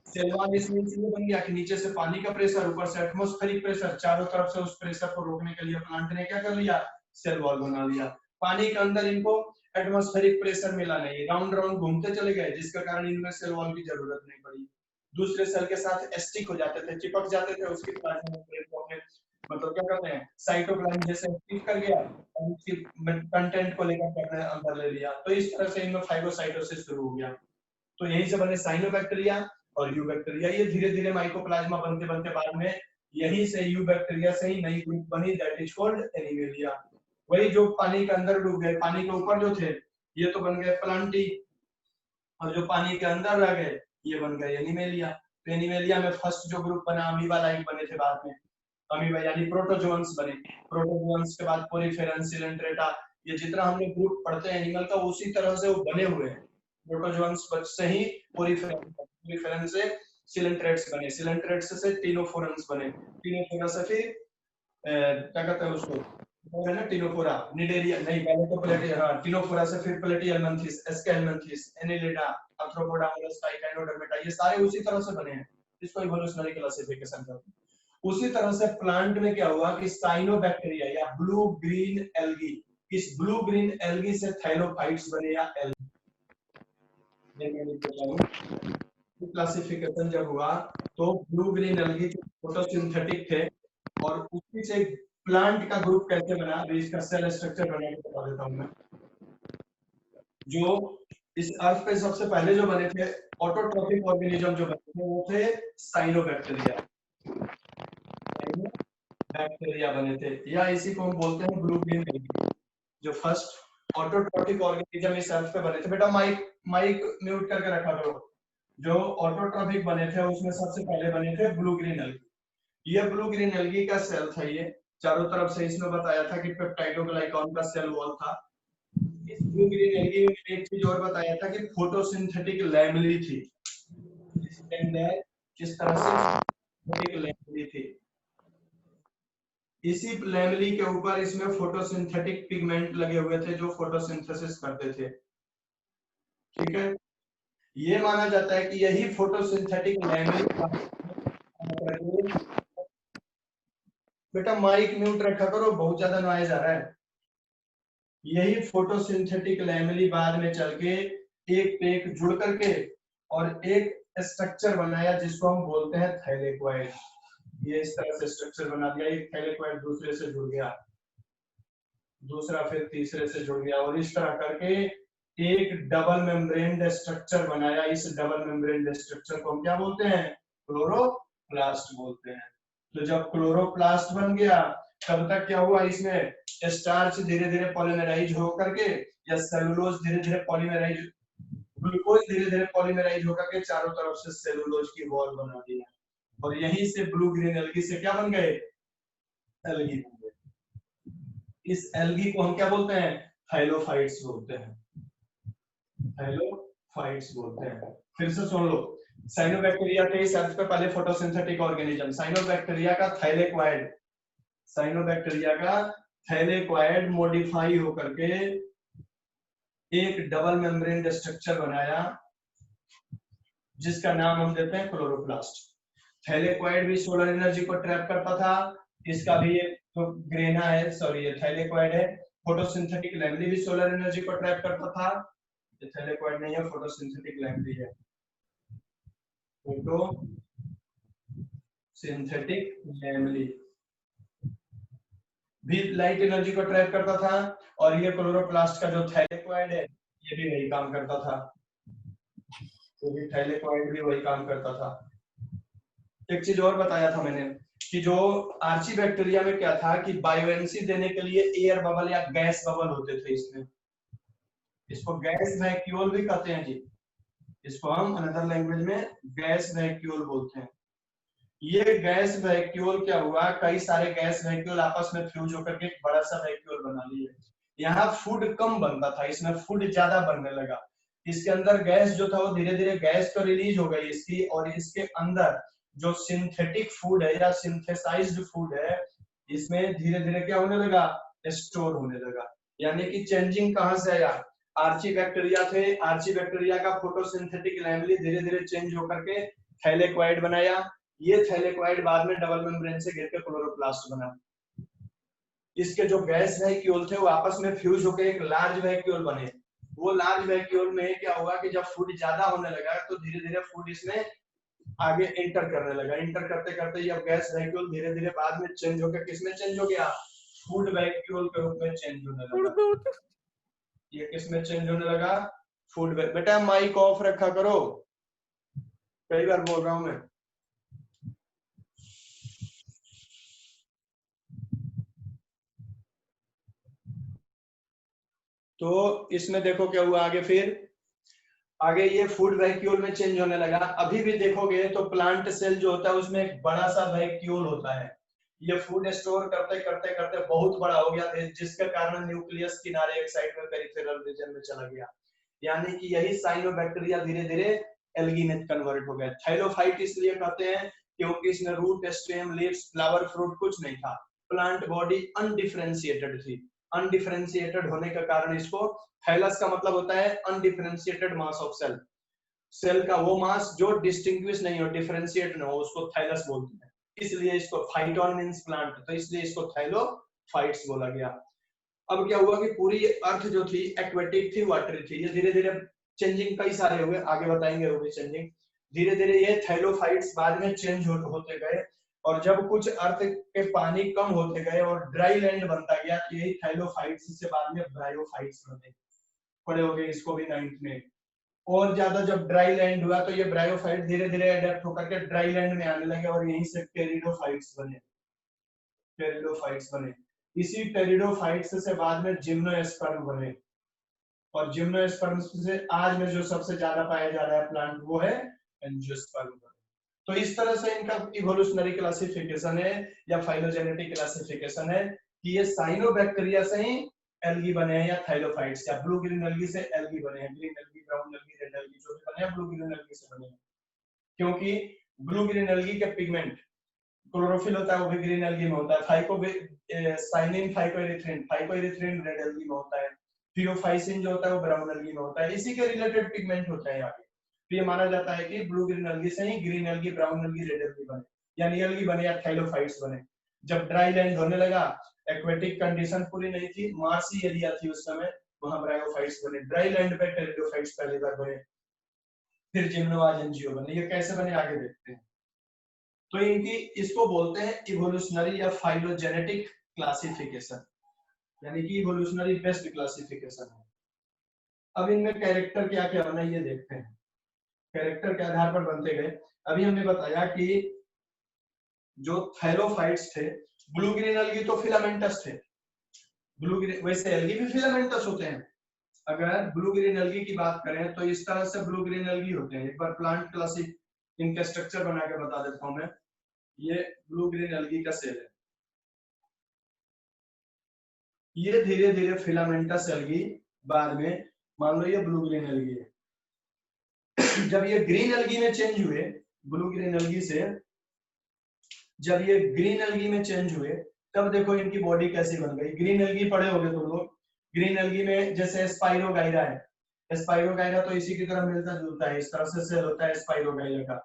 सेल वॉल इसमें इसलिए बन गया कि नीचे से पानी का प्रेशर, ऊपर से एटमॉस्फेरिक प्रेशर, चारों तरफ से उस प्रेशर को रोकने के लिए प्लांट ने क्या कर लिया, सेल वॉल बना लिया। पानी के अंदर इनको एटमॉस्फेरिक प्रेशर मिला नहीं, राउंड राउंड घूमते चले गए जिसके कारण इनमें सेल वॉल की जरूरत नहीं पड़ी। दूसरे सेल के साथ स्टिक हो जाते थे, चिपक जाते थे, उसकी प्लाज्मा मेम्ब्रेन को अपने मतलब क्या करते हैं साइटोप्लाज्म जैसे स्टिक कर गया और उसकी कंटेंट को लेकर अपने अंदर ले लिया। तो इस तरह से इनमें फाइगोसाइटोसिस शुरू हो गया। तो यहीं से बने साइनोबैक्टीरिया और यूबैक्टीरिया। ये धीरे धीरे माइकोप्लाज्मा बनते बनते बाद में यहीं से यूबैक्टीरिया से ही नई ग्रुप बनी, दैट इज कॉल्ड एनीमेलिया। वही जो पानी के अंदर डूब गए, पानी के ऊपर जो थे ये तो बन गए प्लांटी, और जो पानी के अंदर रह गए ये बन गए एनीमेलिया। तो एनीमेलिया में फर्स्ट जो ग्रुप बना अमीबा लाइक बने थे बाद में, अमीबा यानी प्रोटोजोन्स बने। प्रोटोजोन्स के बाद पोरीफेरन, सिलेंट्रेटा, ये जितना हम लोग ग्रुप पढ़ते हैं एनिमल का उसी तरह से वो बने हुए हैं। प्रोटोजोन्स से ही पोरीफेरन से सिलेंट्रेट्स बने, सिलेंट्रेट्स से टिनोफोरन्स बने, टिनोफोरा से फिर क्या कहते हैं उसको, वो है ना टिनोफोरा, निडेरिया नहीं पहले तो प्लेटिया, हाँ टिनोफोरा से फिर प्लेटियलमंथिस, एस्केलमंथिस, एनिलिडा, आर्थ्रोपोडा, मोलस्का, इकाइनोडर्मेटा, ये सारे उसी तरह से बने हैं। इसको इवोल्यूशनरी क्लासिफिकेशन कहते हैं। उसी तरह से प्लांट में क्या हुआ कि साइनोबैक्टीरिया या ब्लू ग्रीन एल्गी, इस ब्लू ग्रीन एल्गी से थैलोफाइट्स बने या एल्गी। क्लासिफिकेशन जब हुआ तो ब्लू ग्रीन एल्गी फोटोसिंथेटिक थे और उसी से प्लांट का ग्रुप कैसे बना, अभी इसका सेल स्ट्रक्चर बना के बता देता हूं मैं। जो इस अर्थ पे सबसे पहले जो बने थे ऑटोट्रॉफिक ऑर्गेनिज्म जो बने थे वो थे साइनोबैक्टीरिया, बैक्टीरिया बने थे, या इसी को हम बोलते हैं ब्लू ग्रीन एल्गी। जो फर्स्ट ऑटोट्रॉफिक ऑर्गेनिज्म इस अर्थ पे बने थे, बेटा माइक म्यूट करके रखा करो। जो ऑटोट्रॉफिक बने थे उसमें सबसे पहले बने थे ब्लू ग्रीन एल्गी। ये ब्लू ग्रीन एल्गी का सेल था, ये चारों तरफ से इसमें बताया था कि पेप्टाइडोग्लाइकॉन का सेल वॉल था। इस ब्लू ग्रीन एल्गी में एक चीज और बताया था कि फोटोसिंथेटिक लैमेली थी, इसके अंदर किस तरह से लैमेली थी, इसी लैमेली के ऊपर इसमें फोटोसिंथेटिक पिगमेंट लगे हुए थे जो फोटोसिंथेसिस करते थे। ठीक है, ये माना जाता है कि यही फोटोसिंथेटिक लैमेली, बेटा माइक म्यूट रखा करो, बहुत ज्यादा नॉइज आ रहा है। यही फोटोसिंथेटिक लैमेली बाद में चल के एक पे एक जुड़ करके और एक स्ट्रक्चर बनाया जिसको हम बोलते हैं थैलेकोइड। ये इस तरह से स्ट्रक्चर बना दिया, एक थैलेकोइड दूसरे से जुड़ गया, दूसरा फिर तीसरे से जुड़ गया, और इस तरह करके एक डबल मेम्ब्रेन स्ट्रक्चर बनाया। इस डबल मेम्ब्रेन स्ट्रक्चर को हम क्या बोलते हैं, क्लोरोप्लास्ट बोलते हैं। तो जब क्लोरोप्लास्ट बन गया तब तक क्या हुआ, इसमें स्टार्च धीरे धीरे पॉलीमराइज होकर के, या सेलुलोज धीरे धीरे पॉलीमराइज, ग्लूकोज धीरे धीरे पॉलीमराइज होकर के चारों तरफ से सेलुलोज की वॉल बना दिया, और यहीं से ब्लू ग्रीन एल्गी से क्या बन गए, एल्गी बन गए। इस एल्गी को हम क्या बोलते हैं, थाइलोफाइट्स बोलते हैं, थाइलोफाइट्स बोलते हैं। फिर से सुन लो, साइनोबैक्टीरिया थे इस अर्थ पे पहले फोटोसिंथेटिक ऑर्गेनिज्म, साइनोबैक्टीरिया का थाइलेक्वाइड, साइनोबैक्टीरिया का थैलेक्वाइड मॉडिफाई होकर के एक डबल मेम्ब्रेन स्ट्रक्चर बनाया जिसका नाम हम देते हैं क्लोरोप्लास्ट। थैलेक्वाइड भी सोलर एनर्जी को ट्रैप करता था, इसका भी एक तो ग्रेना है, सॉरी ये थैलेक्वाइड है। फोटोसिंथेटिक लैमेली भी सोलर एनर्जी को ट्रैप करता था, ये थैलेक्वाइड नहीं है, फोटोसिंथेटिक लैमेली है। फोटो सिंथेटिक लैमेली भी लाइट एनर्जी को ट्रैप करता था, और ये क्लोरोप्लास्ट का जो थैलेक्वाइड है ये भी वही काम करता था, तो भी थैलेक्वाइड भी वही काम करता था। एक चीज और बताया था मैंने कि जो आर्ची बैक्टीरिया में क्या था कि बायोएंसी देने के लिए एयर बबल या गैस बबल होते थे इसमें, इसको गैस वैक्यूल भी कहते हैं जी, इसको हम अनदर लैंग्वेज में गैस वैक्यूल बोलते हैं। ये गैस वैक्यूल क्या हुआ, कई सारे गैस वैक्यूल आपस में फ्यूज होकर के एक बड़ा सा वैक्यूल बना लिए। यहाँ फूड कम बनता था, इसमें फूड ज्यादा बनने लगा। इसके अंदर गैस जो था वो धीरे धीरे गैस तो रिलीज हो गई इसकी, और इसके अंदर जो सिंथेटिक फूड है या सिंथेसाइज्ड फूड है इसमें धीरे धीरे क्या होने लगा, स्टोर होने लगा। यानी कि चेंजिंग कहां से आया, आर्ची बैक्टीरिया थे, आर्ची बैक्टीरिया का फोटोसिंथेटिक लैमेली धीरे धीरे चेंज होकर के थैलेक्वाइड बनाया, ये थैलेक्वाइड बाद में डबल मेम्ब्रेन से गिर के क्लोरोप्लास्ट बना। इसके जो गैस वैक्यूल थे वो आपस में फ्यूज होकर एक लार्ज वैक्यूल बने। वो लार्ज वैक्यूल में क्या हुआ कि जब फूड ज्यादा होने लगा तो धीरे धीरे फूड इसमें आगे एंटर करने लगा। एंटर करते करते ये गैस वैक्यूल धीरे धीरे बाद में चेंज होकर किसमें चेंज हो गया, फूड वैक्यूल के रूप में चेंज होने लगा। ये किसमें चेंज होने लगा, फूड। बेटा माइक ऑफ रखा करो, कई बार बोल रहा हूं मैं। तो इसमें देखो क्या हुआ आगे, फिर आगे ये फूड वैक्यूल में चेंज होने लगा। अभी भी देखोगे तो प्लांट सेल जो होता है उसमें एक बड़ा सा वैक्यूल होता है। ये फूड स्टोर करते करते करते बहुत बड़ा हो गया, जिसके कारण न्यूक्लियस किनारे एक साइड में पेरिफेरल रीजन में चला गया। यानी कि यही साइनोबैक्टीरिया धीरे धीरे एल्गी में कन्वर्ट हो गया। थाइलोफाइट इसलिए कहते हैं क्योंकि इसमें root, stem, leaves, flower, fruit कुछ नहीं था। प्लांट बॉडी अनडिफरेंशिएटेड थी। अनडिफरेंशिएटेड होने के कारण इसको, थाइलस का मतलब होता है undifferentiated mass of cell. Cell का वो मास जो डिस्टिंग्विश नहीं हो, डिफरेंशिएट ना हो, उसको थाइलस बोलते हैं। इसलिए इसको फाइटोन मींस प्लांट, तो इसलिए इसको थाइलोफाइट्स बोला गया। अब क्या हुआ कि पूरी अर्थ जो थी एक्वेटिक थी, वाटरी थी। ये धीरे धीरे चेंजिंग कई सारे हुए, आगे बताएंगे वो भी चेंजिंग। धीरे धीरे ये थाइलोफाइट्स बाद में चेंज होते गए, और जब कुछ अर्थ के पानी कम होते गए और ड्राई लैंड बनता गया, तो यही थाइलोफाइट्स से बाद में ब्रायोफाइट्स बने। पढ़े होंगे इसको भी 9th में। और ज्यादा जब ड्राई लैंड हुआ तो ये ब्रायोफाइट धीरे धीरे अडेप्ट होकर के ड्राई लैंड में आने लगे, और यहीं से टेरिडोफाइट्स बने। टेरिडोफाइट्स बने। इसी टेरिडोफाइट्स से बाद में जिम्नोस्पर्म बने, और जिम्नोस्पर्म से आज में जो सबसे ज्यादा पाया जा रहा है प्लांट वो है एंजियोस्पर्म। तो इस तरह से इनका इवोल्यूशनरी क्लासिफिकेशन है या फाइलोजेनेटिक क्लासिफिकेशन है कि ये साइनोबैक्टीरिया से ही एल्गी बने हैं, या थाइलोफाइट्स या ब्लू ग्रीन एल्गी से एल्गी बने हैं। Green algae, brown algae, red algae जो भी बने हैं ब्लू ग्रीन एल्गी से बने हैं। क्योंकि ब्लू ग्रीन एल्गी के पिगमेंट, क्लोरोफिल होता है वो भी ग्रीन एल्गी में होता है। साइनिन, फाइकोएरिथ्रिन रेड एल्गी में होता है। थियोफाइसिन जो होता है वो ब्राउन एल्गी में होता है। इसी के रिलेटेड पिगमेंट होता है यहाँ पे। तो ये माना जाता है कि ब्लू ग्रीन एल्गी से ही green algae, brown algae, red algae बने, यानी एल्गी बने या थाइलोफाइट्स बने। जब ड्राई लैंड होने लगा, एक्वेटिक कंडीशन पूरी नहीं थी, मार्सी एरिया थी उस समय, वहां ब्रायोफाइट्स बने। ड्राई लैंड पे टेरिडोफाइट्स पहली बार बने, फिर जिम्नोआज एंजियो बने। ये कैसे बने आगे देखते हैं। तो इनकी, इसको बोलते हैं इवोल्यूशनरी या फाइलोजेनेटिक क्लासिफिकेशन, यानी कि इवोल्यूशनरी बेस्ड क्लासिफिकेशन है। अब इनमें कैरेक्टर क्या क्या बना ये देखते हैं। कैरेक्टर के आधार पर बनते गए। अभी हमने बताया कि जो थैलोफाइट्स थे, ब्लू ग्रीन एल्गी तो फिलामेंटस थे। ब्लू ग्रीन, वैसे एल्गी भी फिलामेंटस होते हैं। अगर ब्लू ग्रीन एल्गी की बात करें तो इस तरह से ब्लू ग्रीन एल्गी होते हैं। एक बार प्लांट क्लासिक इनका स्ट्रक्चर बना के बता देता हूं मैं। ये ब्लू ग्रीन एल्गी का सेल है। ये धीरे धीरे फिलामेंटस एल्गी, बाद में मान लो ये ब्लू ग्रीन एल्गी है। जब ये ग्रीन एल्गी में चेंज हुए, ब्लू ग्रीन एल्गी से जब ये ग्रीन एल्गी में चेंज हुए, तब देखो इनकी बॉडी कैसी बन गई। ग्रीन एल्गी पढ़े होगे तुम लोग। ग्रीन एल्गी में जैसे स्पाइरोगाइरा है, स्पाइरोगाइरा तो इसी की तरह मिलता जुलता है। इस तरह से सेल होता है स्पाइरोगाइरा का।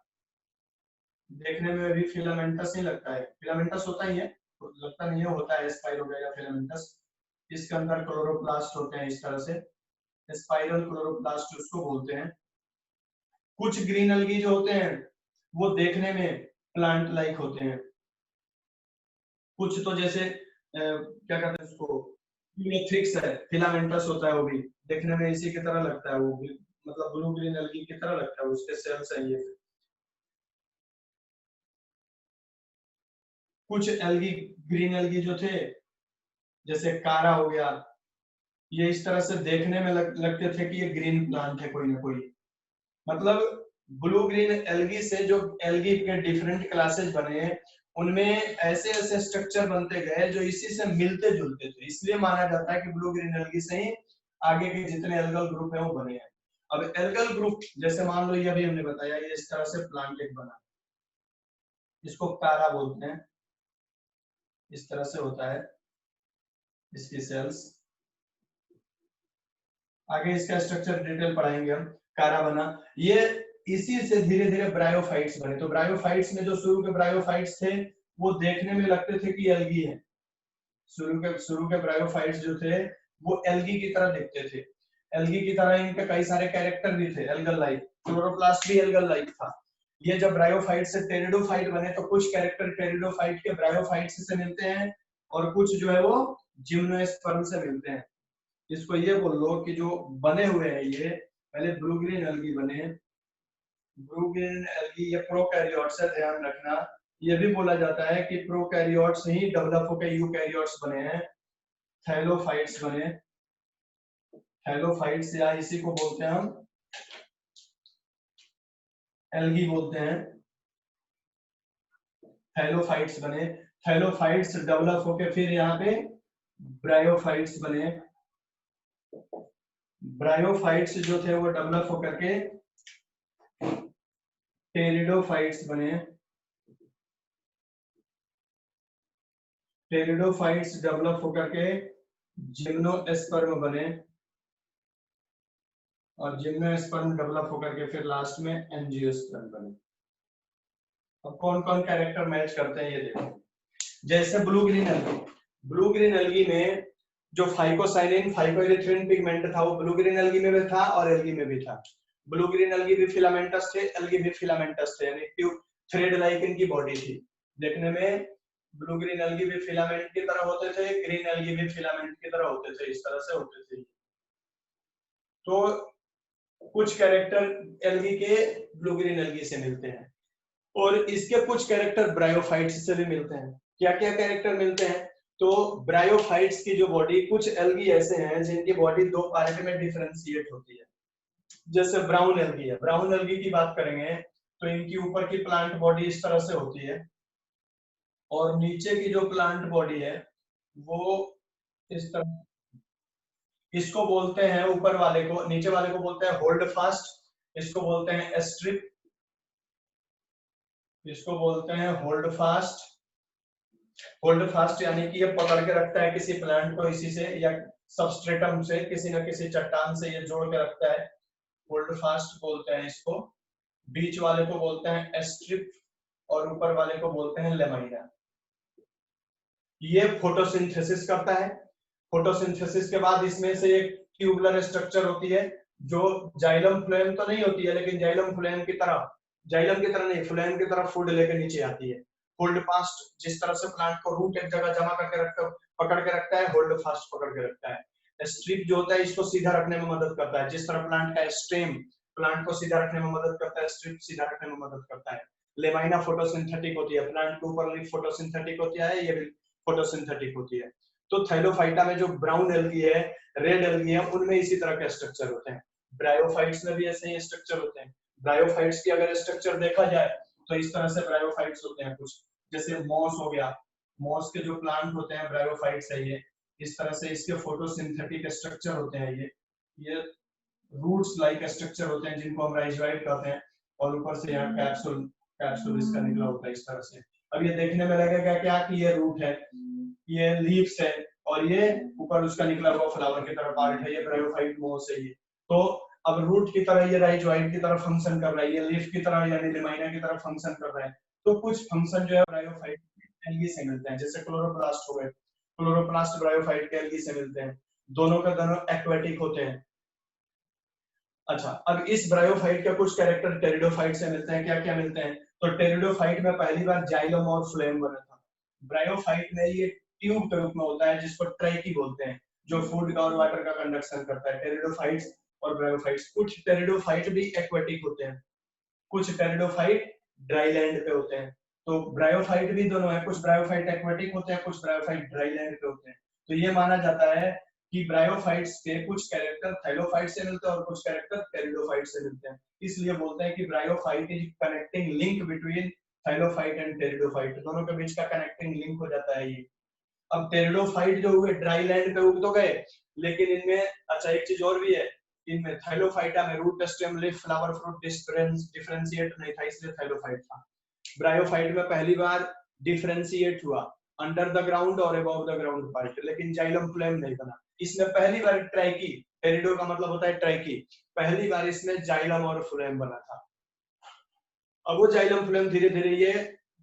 देखने में भी फिलामेंटस ही लगता है, फिलामेंटस होता ही है, लगता नहीं है, होता है स्पाइरोगाइरा फिलामेंटस। इसके अंदर क्लोरोप्लास्ट होते हैं इस तरह से, स्पाइरल क्लोरोप्लास्ट उसको बोलते हैं। कुछ ग्रीन एल्गी जो होते हैं वो देखने में प्लांट लाइक होते हैं। कुछ तो जैसे क्या कहते हैं उसको, यूनिथ्रिक्स है, फिलामेंटस होता है, वो भी देखने में इसी की तरह लगता है। वो भी मतलब ब्लू ग्रीन एल्गी की तरह लगता है, उसके सेल्स हैं ये। कुछ एल्गी, ग्रीन एल्गी जो थे, जैसे कारा हो गया, ये इस तरह से देखने में लगते थे कि ये ग्रीन प्लांट है कोई ना कोई। मतलब ब्लू ग्रीन एल्गी से जो एल्गी के डिफरेंट क्लासेस बने, उनमें ऐसे ऐसे स्ट्रक्चर बनते गए जो इसी से मिलते जुलते थे। इसलिए माना जाता है कि ब्लू ग्रीन एल्गी से ही आगे के जितने एल्गल ग्रुप है वो बने हैं। अब एल्गल ग्रुप जैसे मान लो ये अभी हमने बताया, ये इस तरह से प्लांट एक बना, इसको कारा बोलते हैं। इस तरह से होता है इसकी सेल्स। आगे इसका स्ट्रक्चर डिटेल पढ़ाएंगे हम। कारा बना, ये इसी से धीरे धीरे ब्रायोफाइट्स बने। तो ब्रायोफाइट्स में जो शुरू के ब्रायोफाइट्स थे वो देखने में लगते थे कि एल्गी है। शुरू के ब्रायोफाइट्स जो थे वो एल्गी की तरह दिखते थे। एल्गी की तरह इनके कई सारे कैरेक्टर भी थे एल्गल लाइक। क्लोरोप्लास्ट भी एल्गल लाइक था, ये जब ब्रायोफाइट से टेरिडोफाइट बने तो कुछ कैरेक्टर टेरिडोफाइट के ब्रायोफाइट से मिलते हैं और कुछ जो है वो जिम्नोस्पर्म से मिलते हैं। इसको ये बोल लो कि जो बने हुए हैं ये पहले ब्लू ग्रीन एल्गी बने हैं। ब्लू ग्रीन एल्गी ये प्रोकैरियोट्स है, ध्यान रखना। ये भी बोला जाता है कि प्रोकैरियोट्स ही डेवलप होकर यूकैरियोट्स बने हैं, थैलोफाइट्स बने। थैलोफाइट्स या इसी को बोलते हैं हम एल्गी बोलते हैं। थैलोफाइट्स बने, थैलोफाइट्स डेवलप होके फिर यहाँ पे ब्रायोफाइट्स बने। ब्रायोफाइट्स जो थे वो डेवलप होकर के टेरिडोफाइट्स बने। टेरिडोफाइट्स डेवलप होकर के जिम्नोस्पर्म बने और जिम्नोस्पर्म डेवलप होकर के फिर लास्ट में एंजियोस्पर्म बने। अब कौन कौन कैरेक्टर मैच करते हैं ये देखो। जैसे blue green algae, blue green algae में जो फाइकोसाइलिन फाइकोइरिथ्रिन पिगमेंट था वो ब्लू ग्रीन एल्गी में भी था और एल्गी में भी था। ब्लू ग्रीन एल्गी भी फिलामेंटस थे, एल्गी भी फिलामेंटस थे, यानी ट्यूब थ्रेड लाइक इनकी बॉडी थी। देखने में ब्लू ग्रीन एल्गी भी फिलामेंट की तरह होते थे, ग्रीन एल्गी भी फिलामेंट की तरह होते थे, इस तरह से होते थे। तो कुछ कैरेक्टर एल्गी के ब्लू ग्रीन एल्गी से मिलते हैं और इसके कुछ कैरेक्टर ब्रायोफाइट्स से भी मिलते हैं। क्या क्या कैरेक्टर मिलते हैं? तो ब्रायोफाइट्स की जो बॉडी, कुछ एल्गी ऐसे हैं जिनकी बॉडी दो पार्ट में डिफरेंशिएट होती है। जैसे ब्राउन एल्गी है, ब्राउन एल्गी की बात करेंगे तो इनकी ऊपर की प्लांट बॉडी इस तरह से होती है और नीचे की जो प्लांट बॉडी है वो इस तरह। इसको बोलते हैं, ऊपर वाले को, नीचे वाले को बोलते हैं होल्ड फास्ट, इसको बोलते हैं स्ट्रिप, इसको बोलते हैं होल्ड फास्ट। होल्ड फास्ट यानी कि ये पकड़ के रखता है किसी प्लांट को इसी से या सबस्ट्रेटम से, किसी न किसी चट्टान से ये जोड़ के रखता है, होल्ड फास्ट बोलते हैं इसको। बीच वाले को बोलते हैं स्ट्रिप और ऊपर वाले को बोलते हैं लेमाइना। ये फोटोसिंथेसिस करता है। फोटोसिंथेसिस के बाद इसमें से एक ट्यूबुलर स्ट्रक्चर होती है जो जाइलम फ्लोएम तो नहीं होती है लेकिन जाइलम फ्लोएम की तरह, जाइलम की तरह नहीं, फ्लोएम की तरह फूड लेकर नीचे आती है। होल्ड फास्ट जिस तरह से प्लांट को रूट एक जगह जमा करके रखता, पकड़ के रखता है, होल्ड फास्ट पकड़ के रखता है। स्ट्रिप जो होता है इसको सीधा रखने में मदद करता है, जिस तरह प्लांट का स्टेम प्लांट को सीधा रखने में मदद करता है, स्ट्रिप सीधा रखने में मदद करता है। लेमाइना फोटोसिंथेटिक होती है, प्लांट के ऊपर लीफ फोटोसिंथेटिक होती है, ये भी फोटोसिंथेटिक होती है। तो थैलोफाइटा में जो ब्राउन एल्गी है, रेड एल्गी है, उनमें इसी तरह के स्ट्रक्चर होते हैं। ब्रायोफाइट्स में भी ऐसे ही स्ट्रक्चर होते हैं। ब्रायोफाइट्स की अगर स्ट्रक्चर देखा जाए तो इस तरह से ब्रायोफाइट्स होते हैं कुछ, जैसे मॉस हो गया, मॉस के जो प्लांट होते हैं ब्रायोफाइट्स है ये, इस तरह से इसके फोटोसिंथेटिक स्ट्रक्चर होते हैं। ये रूट्स लाइक स्ट्रक्चर होते हैं जिनको हम राइजोइड कहते हैं और ऊपर से यहाँ कैप्सूल, कैप्सूल इसका निकला होता है इस तरह से। अब ये देखने में लगेगा क्या कि ये रूट है, ये लीव्स है और ये ऊपर उसका निकला हुआ फ्लावर की तरह पार्ट है, ये ब्रायोफाइट मोस है ये। तो अब रूट की तरह ये राइजोइड की तरह फंक्शन कर रहा है, ये लीफ की तरह यानी लेमाइना की तरह फंक्शन कर रहा है। तो कुछ फंक्शन जो है ब्रायोफाइट एल्गी से मिलते हैं, जैसे क्लोरोप्लास्ट हो गए, क्लोरोप्लास्ट ब्रायोफाइट के एल्गी से मिलते हैं, दोनों के दोनों एक्वेटिक होते हैं। अच्छा, अब इस ब्रायोफाइट के कुछ कैरेक्टर टेरिडोफाइट से मिलते हैं। क्या क्या मिलते हैं? तो टेरिडोफाइट में पहली बार जाइलम और फ्लोएम बना था। ब्रायोफाइट में ये ट्यूब के रूप में होता है जिसको ट्रैकी बोलते हैं, जो फूड का और वाटर का कंडक्शन करता है। टेरिडोफाइट्स और ब्रायोफाइट्स, कुछ टेरिडोफाइट भी एक्वेटिक होते हैं, कुछ टेरिडोफाइट ड्राई लैंड पे होते हैं। तो ब्रायोफाइट भी दोनों है, कुछ ब्रायोफाइट एक्वेटिक होते हैं, कुछ ब्रायोफाइट ड्राई लैंड पे होते हैं। तो ये माना जाता है कि ब्रायोफाइट्स के कुछ कैरेक्टर थैलोफाइट से मिलते हैं और कुछ कैरेक्टर टेरिडोफाइट से मिलते हैं। इसलिए बोलते हैं कि bryophyte is connecting link between thallophyte and pteridophyte, दोनों के बीच का कनेक्टिंग लिंक हो जाता है ये। अब टेरिडोफाइट जो हुए ड्राई लैंड पे उग तो गए, लेकिन इनमें अच्छा एक चीज और भी है, इनमें थैलोफाइटा में root stem leaf flower fruit differentiate नहीं था, इसलिए थैलोफाइट था। ब्रायोफाइट में पहली बार डिफरेंशिएट हुआ अंडर द ग्राउंड और अबव द ग्राउंड पार्ट, लेकिन जाइलम फ्लोएम नहीं बना। इसमें पहली बार ट्रैकी, टेरिडो का मतलब होता है ट्रैकी, पहली बार इसमें जाइलम और फ्लोएम बना था। अब वो जाइलम फ्लोएम धीरे धीरे ये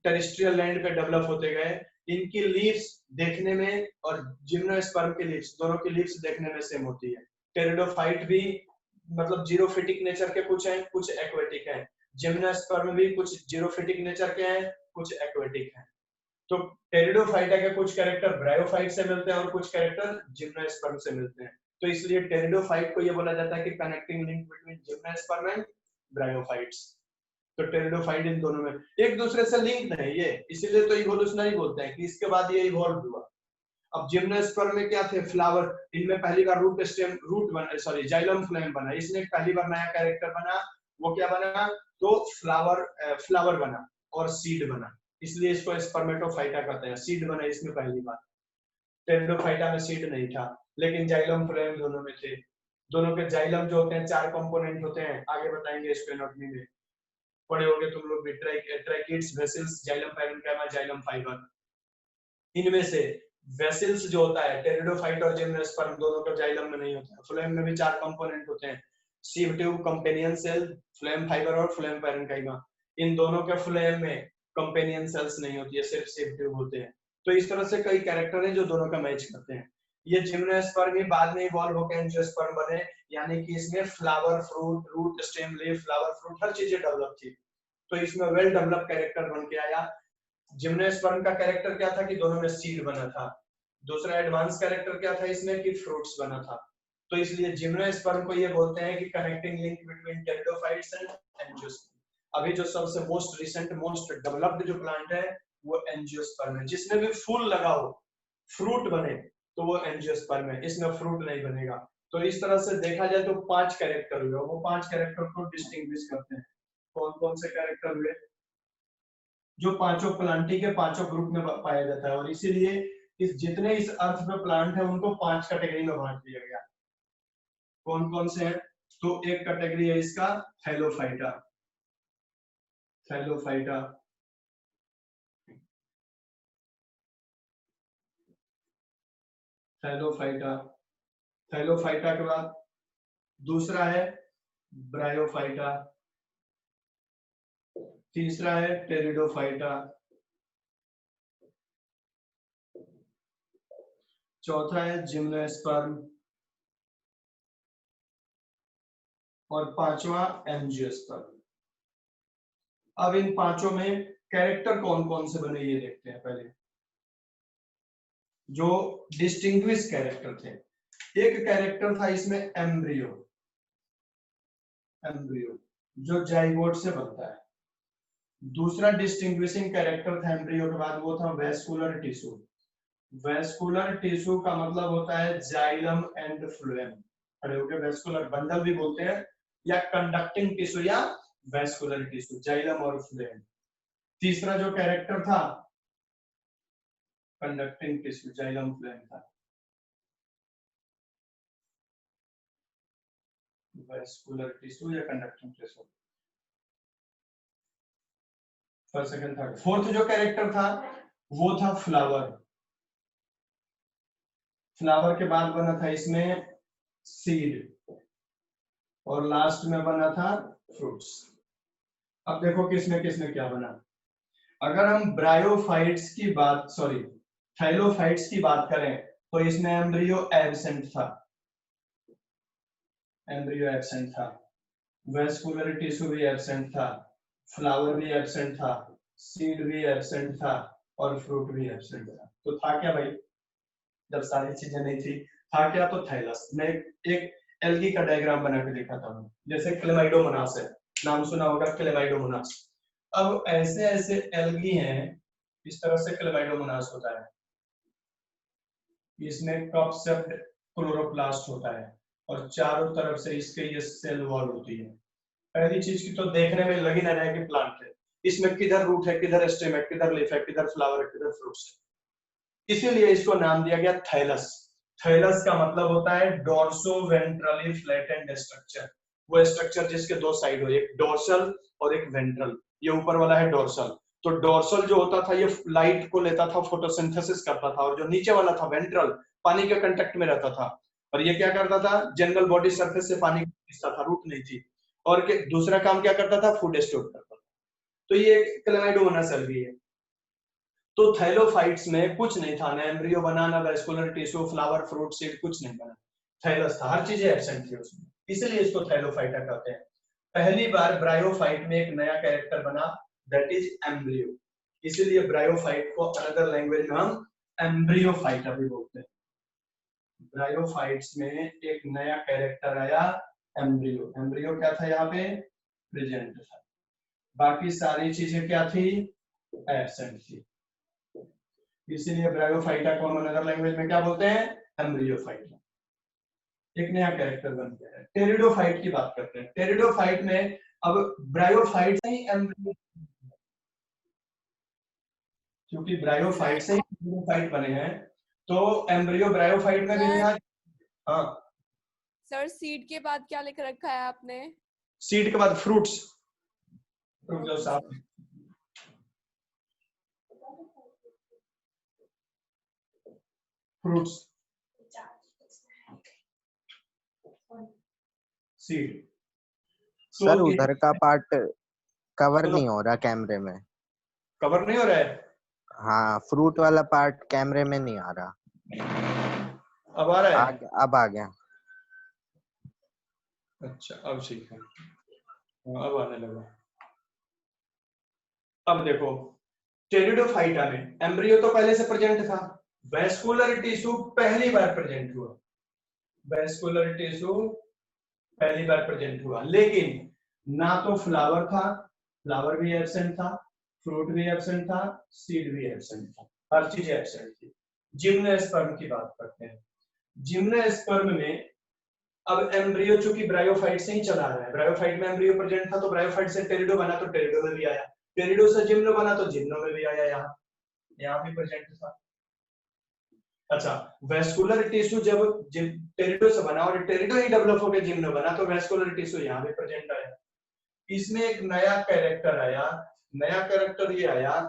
टेरेस्ट्रियल लैंड पे डेवलप होते गए। इनकी लीव्स देखने में और जिम्नोस्पर्म की लीव्स, दोनों की लीव्स देखने में सेम होती है। टेरिडोफाइट भी मतलब जीरोफिटिक नेचर के कुछ हैं, कुछ एक्वेटिक हैं। जिम्नोस्पर्म में भी कुछ जीरोफिटिक नेचर के हैं, कुछ एक्वेटिक हैं। तो टेरिडोफाइटा के कुछ कैरेक्टर ब्रायोफाइट से मिलते हैं और कुछ कैरेक्टर जिम्नोस्पर्म से मिलते हैं। तो इसलिए टेरिडोफाइट को ये बोला जाता है कि connecting link between gymnosperm and bryophytes. तो टेरिडोफाइट इन दोनों में एक दूसरे से लिंक है ये, इसीलिए तो इवोल्यूशनरी बोलते हैं कि इसके बाद ये इवॉल्व हुआ। अब जिम्नोस्पर्म में क्या थे, फ्लावर, इनमें पहली बार रूट स्टेम, रूट बना, सॉरी जाइलम फ्लेम बना, इसने पहली बार नया कैरेक्टर बना, वो क्या बना, तो फ्लावर बना और सीड बना, इसलिए इसको स्पर्मेटोफाइटा कहते हैं। सीड बना इसमें पहली बार, टेरिडोफाइटा में सीड नहीं था, लेकिन जाइलम फ्लेम दोनों में थे। दोनों के जाइलम जो होते हैं 4 कंपोनेंट होते हैं, आगे बताएंगे इसको एनाटॉमी में, पढ़े होंगे तुम लोग भी, tracheids, vessels, xylem parenchyma, xylem fibre. इनमें से वेसल्स जो होता है टेरिडोफाइट और जिम्नोस्पर्म दोनों का जाइलम में नहीं होता है। फ्लोएम में भी 4 कंपोनेंट होते हैं, sieve tube, companion cell, phloem fibre और फ्लोएम पैरेन्काइमा। इन दोनों के फ्लोएम में कंपेनियन सेल्स नहीं होती है, सिर्फ सीव ट्यूब होते हैं। तो इस तरह से कई कैरेक्टर हैं जो दोनों का मैच करते हैं। ये जिम्नोस्पर्म ही बाद में इवॉल्व होकर एंजियोस्पर्म बने, यानी कि इसमें flower, fruit, root, stem, leaf, flower, fruit हर चीजें डेवलप थी। तो इसमें वेल डेवलप कैरेक्टर बन के आया। जिम्नोस्पर्म का कैरेक्टर क्या था कि दोनों में सीड बना था। दूसरा एडवांस कैरेक्टर क्या था इसमें कि फ्रूट्स बना था। तो इसलिए जिम्नोस्पर्म को ये बोलते हैं कि connecting link between pteridophytes and angiosperm. अभी जो सबसे मोस्ट रिसेंट, मोस्ट डेवलप्ड जो प्लांट है वो एंजियोस्पर्म है। जिसमें भी फूल लगा हो, फ्रूट बने, तो वो एंजियोस्पर्म है, इसमें फ्रूट नहीं बनेगा। तो इस तरह से देखा जाए तो 5 कैरेक्टर हुए, वो 5 कैरेक्टर को डिस्टिंग्विश करते हैं। कौन कौन से कैरेक्टर हुए, जो पांचों प्लांटी के पांचों ग्रुप में पाया जाता है, और इसीलिए इस जितने इस अर्थ पे प्लांट है उनको 5 कैटेगरी में बांट दिया गया। कौन कौन से हैं, तो एक कैटेगरी है इसका थैलोफाइटा, थैलोफाइटा, थैलोफाइटा, थैलोफाइटा के बाद दूसरा है ब्रायोफाइटा, तीसरा है टेरिडोफाइटा, चौथा है जिम्नोस्पर्म, और पांचवा एंजियोस्पर्म। अब इन पांचों में कैरेक्टर कौन कौन से बने ये देखते हैं। पहले जो डिस्टिंग्विश कैरेक्टर थे, एक कैरेक्टर था इसमें एम्ब्रियो, एम्ब्रियो जो जाइगोट से बनता है। दूसरा डिस्टिंग्विशिंग कैरेक्टर था एम्ब्रियो के बाद, वो था वेस्कुलर टिश्यू। वेस्कुलर टिश्यू का मतलब होता है जाइलम एंड फ्लोएम। खड़े होके, वेस्कुलर बंडल भी बोलते हैं, या कंडक्टिंग टिश्यू या वेस्कुलर टिश्यू, जाइलम और फ्लोएम। तीसरा जो कैरेक्टर था कंडक्टिंग टिश्यू, जाइलम फ्लोएम था। वेस्कुलर टिश्यू या conducting tissue, first second third. Fourth जो कैरेक्टर था वो था फ्लावर। फ्लावर के बाद बना था इसमें सीड, और लास्ट में बना था फ्रूट्स। अब देखो किसमें किसमें क्या बना। अगर हम ब्रायोफाइट्स की बात, सॉरी थैलोफाइट्स की बात करें, तो इसमें एम्ब्रियो एब्सेंट था, एम्ब्रियो एब्सेंट था, वेस्कुलर टिश्यू भी एब्सेंट था, फ्लावर भी एब्सेंट था, सीड भी एब्सेंट था, और फ्रूट भी एब्सेंट था। तो था क्या भाई, जब सारी चीजें नहीं थी, था क्या, तो थैलस। मैं एक एल्गी का डायग्राम बना के दिखाता हूँ, जैसे क्लेमाइडोमोनास है, नाम सुना होगा क्लेमाइडोमोनास। अब ऐसे ऐसे एल्गी हैं, इस तरह से क्लेमाइडोमोनास होता है। इसमें कप सेप्ट क्लोरोप्लास्ट होता है, और चारों तरफ से इसके ये सेल वॉल होती है। पहली चीज की तो देखने में लगी ना रहे कि प्लांट है, इसमें किधर रूट है, किधर स्टेम है, किधर लीफ है, किधर फ्लावर है, किधर फ्रूट्स है। इसीलिए इसको नाम दिया गया थैलस। थैलस का मतलब होता है डोर्सो वेंट्रली फ्लैटेंड स्ट्रक्चर, वो स्ट्रक्चर जिसके 2 साइड हो, एक डोर्सल और एक वेंट्रल। ये ऊपर वाला है डोर्सल। तो डोर्सल जो होता था ये लाइट को लेता था, फोटोसिंथेसिस करता था, और जो नीचे वाला था वेंट्रल पानी के कांटेक्ट में रहता था, और ये क्या करता था, जनरल बॉडी सरफेस से पानी खींचता था, रूट नहीं थी। और दूसरा काम क्या करता था, फूड स्टोर करता था। तो ये क्लेमाइडोमोनास एल्गी है। तो थैलोफाइट्स में कुछ नहीं था, ना एम्ब्रियो बना, ना vascular tissue, flower, fruit, seed, कुछ नहीं बना। थैलस था, हर चीज एब्सेंट थी उसमें, इसलिए इसको थैलोफाइटा कहते हैं। पहली बार ब्रायोफाइट में एक नया कैरेक्टर बना, दैट इज एम्ब्रियो। इसीलिए ब्रायोफाइट को अनदर लैंग्वेज में हम एम्ब्रियोफाइट अभी बोलते हैं। ब्रायोफाइट्स में एक नया कैरेक्टर आया, एम्ब्रियो। एम्ब्रियो क्या था यहाँ पे? प्रेजेंट था। बाकी सारी चीजें क्या थी? एब्सेंट थी। इसीलिए ब्रायोफाइटा को हम अनदर लैंग्वेज में क्या बोलते हैं? एम्ब्रियोफाइटा। एक नया कैरेक्टर बन गया है। टेरिडोफाइट की बात करते हैं। टेरिडोफाइट में अब ब्रायोफाइट से ही एम्ब्रियो, क्योंकि ब्रायोफाइट से ही एम्ब्रियोफाइट बने हैं, तो एम्ब्रियो ब्रायोफाइट में भी था। हाँ सर, सीड के बाद क्या लिख रखा है आपने? सीड के बाद फ्रूट्स। रुक जाओ साहब, फ्रूट्स, सीड। सर उधर का पार्ट कवर नहीं हो रहा कैमरे में। कवर नहीं हो रहा है? हाँ, फ्रूट वाला पार्ट कैमरे में नहीं आ रहा। अब आ रहा है? अब आ गया। अच्छा अब ठीक है, अब आने लगा। अब देखो, टेरिडोफाइटा में एम्ब्रियो तो पहले से प्रेजेंट था, वैस्कुलर टिश्यू पहली बार प्रेजेंट हुआ। वैस्कुलर टिश्यू पहली बार प्रेजेंट हुआ, लेकिन ना तो फ्लावर था, फ्लावर भी एब्सेंट था, फ्रूट भी एब्सेंट था, सीड भी एब्सेंट था, हर चीज एब्सेंट थी। जिम्नोस्पर्म की बात करते हैं। जिम्नोस्पर्म में अब एम्ब्रियो चूंकि ब्रायोफाइट से ही चला रहा है, ब्रायोफाइट में एम्ब्रियो प्रेजेंट था तो ब्रायोफाइट से टेरिडो बना तो टेरिडो में भी आया, टेरिडो से जिम्नो बना तो जिम्नो में भी आया, यहाँ भी प्रेजेंट था। अच्छा, वेस्कुलर टिश्यू जब टेरिडो से बना और टेरिडो ही डेवलप होकर जिम्नो बना तो वेस्कुलर टिश्यू यहाँ भी प्रेजेंट आया। इसमें एक नया कैरेक्टर आया, नया कैरेक्टर ये आया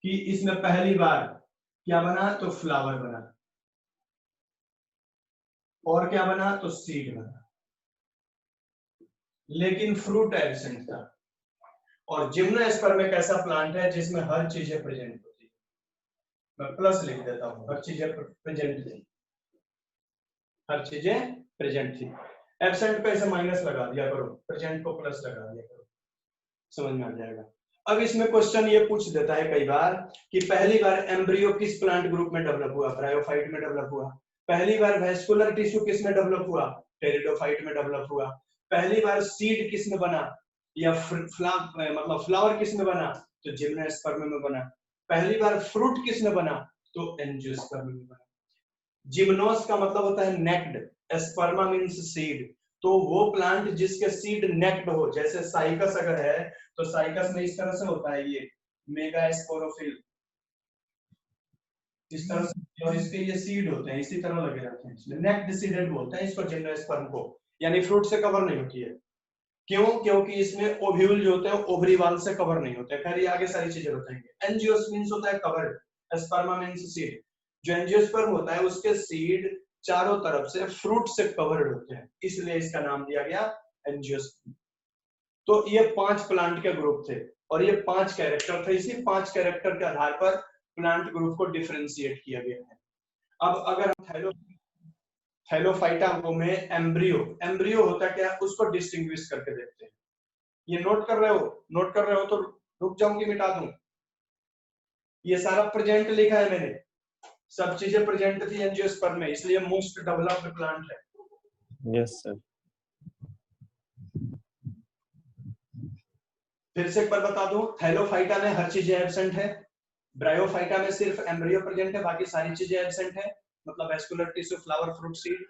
कि इसमें पहली बार क्या बना? तो फ्लावर बना, और क्या बना? तो सीड बना, लेकिन फ्रूट एब्सेंट था। और जिम्नोस्पर्म एक ऐसा प्लांट है जिसमें हर चीजें प्रेजेंट होती है। मैं प्लस लिख देता हूं, हर चीजें प्रेजेंट थी, हर चीजें प्रेजेंट थी। एब्सेंट पे ऐसे माइनस लगा दिया करो, प्रेजेंट को प्लस लगा दिया करो, समझ में आ जाएगा। अब इसमें क्वेश्चन ये पूछ देता है कई बार कि पहली बार एम्ब्रियो किस प्लांट ग्रुप में डेवलप हुआ? ब्रायोफाइट में डेवलप हुआ। पहली बार वेस्कुलर टिश्यू किस में डेवलप हुआ? टेरिडोफाइट में डेवलप हुआ। पहली बार सीड किस में बना या मतलब फ्लावर किस में बना? तो जिम्नोस्पर्म में बना। पहली बार फ्रूट किस में बना? तो एंजियोस्पर्म में बना। जिम्नोस का मतलब होता है नेक्ड, स्पर्मा मींस सीड, तो वो प्लांट जिसके सीड नेक्ड हो, जैसे साइकस अगर है तो साइकस में इस तरह से होता है ये मेगास्पोरोफिल, इस तरह से, और इसके ये सीड होते हैं इसी तरह लगे रहते हैं, इसमें नेक्ड सीडेड बोलते हैं इसको जिम्नोस्पर्म को, यानी फ्रूट से कवर नहीं होती है। क्यों? क्योंकि इसमें ओव्यूल जो होते हैं ओवरी वाल से कवर नहीं होते। खैर ये आगे सारी चीजें बताएंगे। एंजियोस मींस होता है कवर्ड, स्पर्मा मींस सीड। जो एंजियोस्पर्म होता है उसके सीड चारों तरफ से फ्रूट से कवर्ड होते हैं, इसलिए इसका नाम दिया गया एंजियोस्पर्म। तो ये 5 प्लांट के ग्रुप थे और ये 5 कैरेक्टर थे। इसी 5 कैरेक्टर के आधार पर प्लांट ग्रुप को डिफरेंशिएट किया गया है। अब अगर हम थैलोफाइटा में एम्ब्रियो होता क्या, उसको डिस्टिंग्विश करके देखते हैं। ये नोट कर रहे हो? नोट कर रहे हो तो रुक जाऊंगी, मिटा दूं। ये सारा प्रेजेंट लिखा है मैंने, सब चीजें प्रेजेंट थी एंजियोस्पर्म में, इसलिए मोस्ट डेवलप्ड प्लांट है। Yes sir. फिर से एक बार बता दूं, थैलोफाइटा में हर चीजें एब्सेंट है, ब्रायोफाइटा में सिर्फ एम्ब्रियो प्रेजेंट है, बाकी सारी चीजें एब्सेंट है, मतलब vascular tissue, flower, fruit, seed.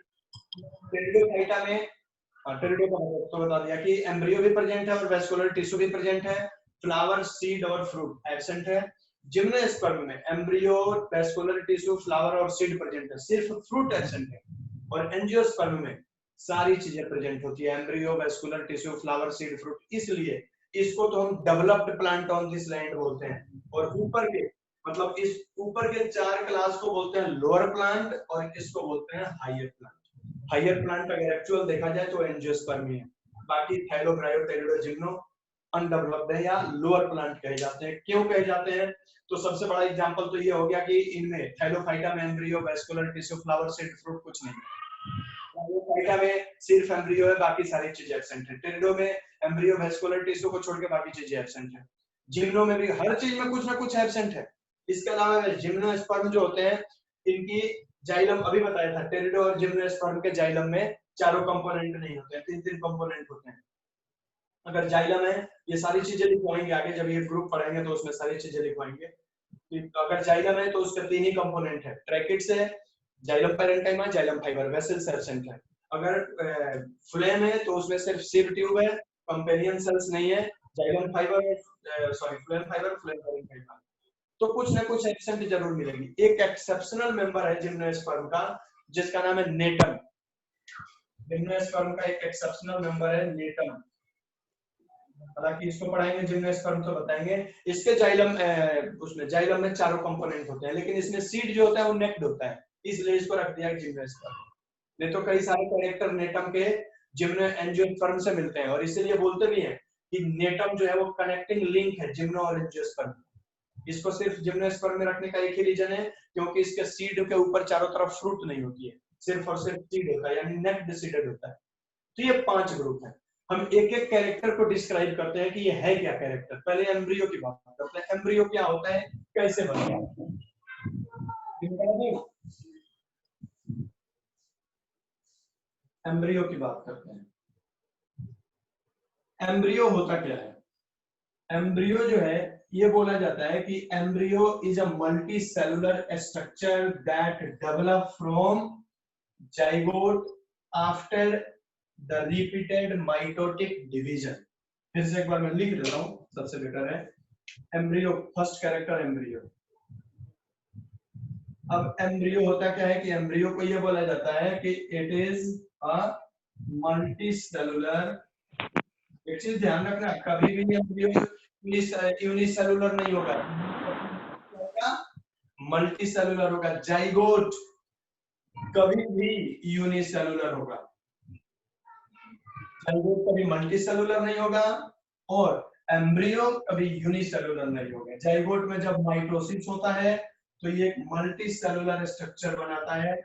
Pteridophyta में टेरिडो तो बता दिया कि एम्ब्रियो भी प्रेजेंट है और वेस्कुलर टिश्यू भी प्रेजेंट है, फ्लावर, सीड और फ्रूट एब्सेंट है। जिम्नोस्पर्म में एम्ब्रियो, वेस्कुलर टिश्यू, फ्लावर और सीड प्रेजेंट है, सिर्फ फ्रूट एब्सेंट है। और एंजियोस्पर्म में सारी चीजें प्रेजेंट होती है, embryo, vascular tissue, flower, seed, fruit, इसलिए इसको तो हम developed plant on this land बोलते हैं। और ऊपर के मतलब इस ऊपर के 4 क्लास को बोलते हैं लोअर प्लांट और इसको बोलते हैं हायर प्लांट। हायर प्लांट अगर एक्चुअल देखा जाए तो एंजियोस्पर्म है, बाकी थैलो, ब्रायो, टेरिडो, जिम्नो अनडेवलप्ड है या लोअर प्लांट कहे जाते हैं। क्यों कहे जाते हैं? तो सबसे बड़ा एग्जांपल तो ये हो गया कि इनमें थैलोफाइटा में embryo, vascular tissue, flower, seed, fruit कुछ नहीं है, ब्रायोफाइटा में सिर्फ एम्ब्रियो है, बाकी सारी चीजें एब्सेंट है। टेरिडो में एम्ब्रियो वैस्कुलर टिश्यू को छोड़ के बाकी चीजें एब्सेंट है। जिम्नो में भी हर चीज में कुछ ना कुछ एब्सेंट है। इसके अलावा जिम्नोस्पर्म जो होते हैं इनकी जाइलम अभी बताया था, टेरिडो और जिम्नोस्पर्म के जाइलम में चारों कंपोनेंट नहीं होते हैं, 3-3 कंपोनेंट होते हैं। अगर जाइलम है, ये सारी चीजें लिखवाएंगे आगे जब ये ग्रुप पढ़ेंगे तो उसमें सारी चीजें लिखवाएंगे। अगर जाइलम है तो उसके 3 ही कंपोनेंट है, ट्रैकिड्स है, xylem parenchyma, xylem fibre, vessels absent है। अगर फ्लेम है तो उसमें सिर्फ सिर ट्यूब है, कंपेनियन सेल्स नहीं है, xylem fibre flame fibre, flame parenchyma. तो कुछ ना कुछ एब्सेंट जरूर मिलेगी। एक एक्सेप्शनल मेंबर है जिम्नोस्पर्म का जिसका नाम है नेटम। जिम्नोस्पर्म का एक एक्सेप्शनल मेंबर है नेटम। हालांकि इसको पढ़ाएंगे जिम्नोस्पर्म तो बताएंगे। इसके जाइलम उसमें जाइलम में चारों कंपोनेंट होते हैं, लेकिन इसमें सीड जो होता है वो नेक्ड होता है, इसलिए इसको रख दिया जिम्नोस्पर्म। नहीं तो कई सारे कैरेक्टर नेटम के जिम्नो एंजियोस्पर्म से मिलते हैं, और इसीलिए बोलते भी हैं कि नेटम जो है वो कनेक्टिंग लिंक है जिम्नो और एंजियोस्पर्म। इसको सिर्फ जिम्नोस्पर्म में रखने का एक ही रीजन है, क्योंकि इसके सीड के ऊपर चारों तरफ फ्रूट नहीं होती है, सिर्फ और सिर्फ सीड होता है, यानी नेक्ड सीडेड होता है। तो ये 5 ग्रुप है। हम एक एक कैरेक्टर को डिस्क्राइब करते हैं कि ये है क्या कैरेक्टर। पहले एम्ब्रियो की बात करते हैं। एम्ब्रियो क्या होता है, कैसे बनता है? एम्ब्रियो की बात करते हैं। एम्ब्रियो होता क्या है? एम्ब्रियो जो है ये बोला जाता है कि embryo is a multi cellular structure that develop from zygote after the repeated mitotic division. फिर से एक बार मैं लिख देता हूं, सबसे बेटर है। Embryo, first character embryo. अब एम्ब्रियो होता क्या है कि एम्ब्रियो को ये बोला जाता है कि it is a multi cellular. एक चीज ध्यान रखना, कभी भी एम्ब्रियो यूनिसेलुलर नहीं होगा, मल्टी सेलुलर होगा। जाइगोट कभी भी यूनिसेलुलर होगा, जाइगोट कभी मल्टी सेलुलर नहीं होगा, और एम्ब्रियो कभी यूनिसेलुलर नहीं होगा। जाइगोट में जब माइटोसिस होता है तो ये एक मल्टी सेलुलर स्ट्रक्चर बनाता है।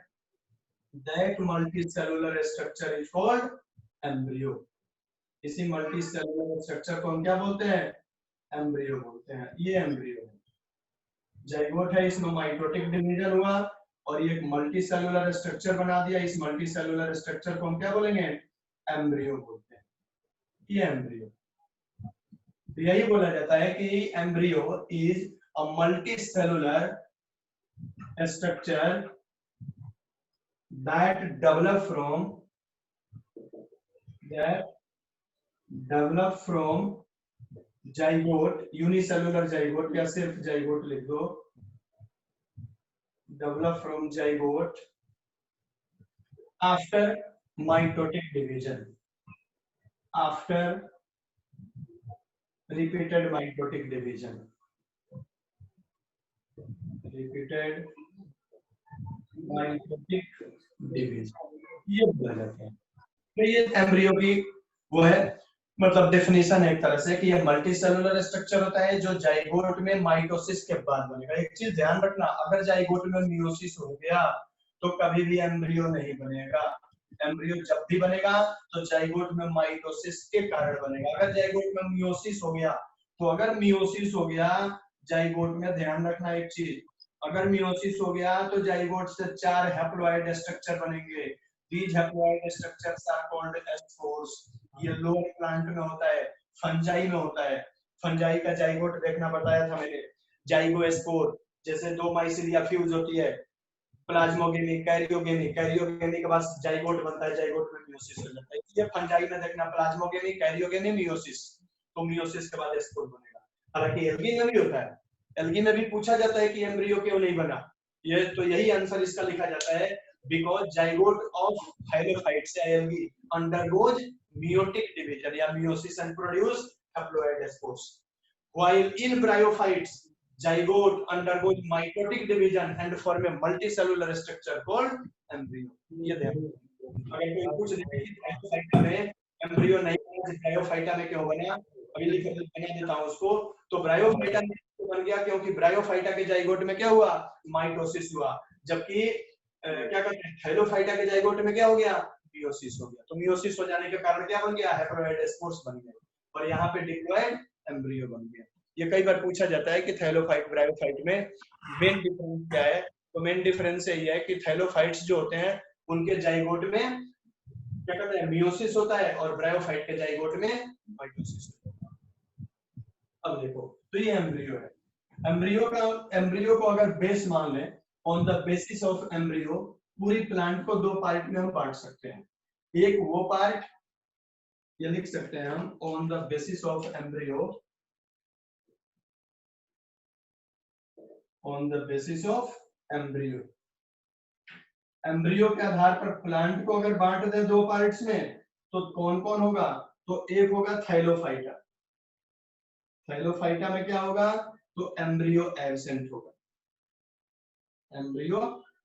That multi cellular structure is called embryo. इसी मल्टी सेलुलर स्ट्रक्चर को हम क्या बोलते हैं? एम्ब्रियो बोलते हैं। ये एम्ब्रियो है। जाइगोट है, इसमें माइटोटिक डिवीजन हुआ और ये एक मल्टी सेलुलर स्ट्रक्चर बना दिया। इस मल्टी सेलुलर स्ट्रक्चर को हम क्या बोलेंगे? एम्ब्रियो बोलते हैं। ये एम्ब्रियो। तो यही बोला जाता है कि embryo is a multi cellular structure that develop from zygote, unicellular zygote या सिर्फ जाइगोट लिख दो, develop from zygote after mitotic division, after repeated mitotic division, repeated mitotic division, ये बोला जाता है। तो ये एम्ब्रियो की वो है, मतलब डेफिनेशन है एक तरह से कि ये मल्टी सेलुलर स्ट्रक्चर होता है जो जाइगोट में माइटोसिस के बाद बनेगा। एक चीज ध्यान रखना, अगर जाइगोट में मियोसिस हो गया तो कभी भी एम्ब्रियो नहीं बनेगा। एम्ब्रियो जब भी बनेगा तो जाइगोट में माइटोसिस के कारण बनेगा। अगर जाइगोट में मियोसिस हो गया तो अगर मियोसिस हो गया जाइगोट में, ध्यान रखना एक चीज, अगर मियोसिस हो गया तो जाइगोट से 4 हैप्लॉइड स्ट्रक्चर बनेंगे। These haploid structures are called as spores। ये लोअर प्लांट में होता है, फंजाई में होता है। फंजाई का जाइगोट देखना बताया था मैंने, जाइगोस्पोर, जैसे 2 माइसिलिया फ्यूज होती है, प्लाज्मोगेमी, कैरियोगेमी, कैरियोगेमी के बाद जाइगोट बनता है, जाइगोट में मियोसिस हो जाता है। ये फंजाई में देखना, प्लाज्मोगेमी, कैरियोगेमी, मियोसिस, तो मियोसिस के बाद स्पोर बनेगा। हालांकि एल्गी में भी होता है, एल्गी में भी पूछा जाता है कि एम्ब्रियो क्यों नहीं बना, ये तो यही आंसर इसका लिखा जाता है, because zygote of halophytes algae undergoes meiotic division या meiosis and produce haploid spores, while in bryophytes zygote undergoes mitotic division and form a multicellular structure called embryo। ये ध्यान, अगर कोई पूछ दे कि ब्रायोफाइटा में एम्ब्रियो नहीं बना, ब्रायोफाइटा में क्यों बना, अभी लिख बना देता हूं उसको। तो ब्रायोफाइटा में बन गया क्योंकि ब्रायोफाइटा के जाइगोट में क्या हुआ? माइटोसिस हुआ, जबकि क्या कहते हैं, हैलोफाइटा के जाइगोट में क्या हो गया? मियोसिस हो गया। तो मियोसिस हो जाने के कारण क्या बन गया, हैप्लॉइड स्पोर्स बन गए, और यहाँ पे डिप्लॉइड एम्ब्रियो बन गया। ये कई बार पूछा जाता है कि थैलोफाइट ब्रायोफाइट में मेन डिफरेंस क्या है। तो मेन डिफरेंस ये है कि थैलोफाइट्स जो होते हैं उनके जाइगोट में क्या कहते हैं, मियोसिस होता है, और ब्रायोफाइट के जाइगोट में माइटोसिस होता है। अब देखो, तो ये एम्ब्रियो है। एम्ब्रियो को अगर बेस मान लें, on the basis of embryo पूरी प्लांट को दो पार्ट में हम बांट सकते हैं। एक वो पार्ट, ये लिख सकते हैं हम, on the basis of embryo, on the basis of embryo, embryo के आधार पर प्लांट को अगर बांट दे दो पार्ट्स में, तो कौन कौन होगा, तो एक होगा थैलोफाइटा। थैलोफाइटा में क्या होगा, तो एम्ब्रियो एब्सेंट होगा, एम्ब्रियो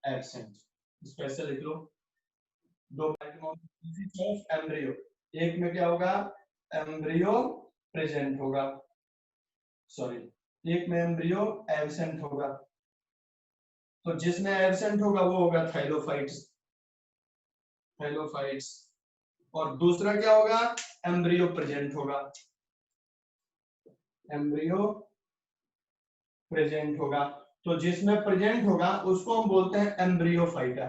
एब्सेंट, स्पेशल लिख लो। दो पार्ट ऑफ एम्ब्रियो, एक में क्या होगा, एम्ब्रियो प्रेजेंट होगा, सॉरी, एक में एम्ब्रियो एब्सेंट होगा। तो जिसमें एब्सेंट होगा वो होगा थैलोफाइट्स, थैलोफाइट्स। और दूसरा क्या होगा, एम्ब्रियो प्रेजेंट होगा, एम्ब्रियो प्रेजेंट होगा। तो जिसमें प्रेजेंट होगा उसको हम बोलते हैं एम्ब्रियोफाइटा।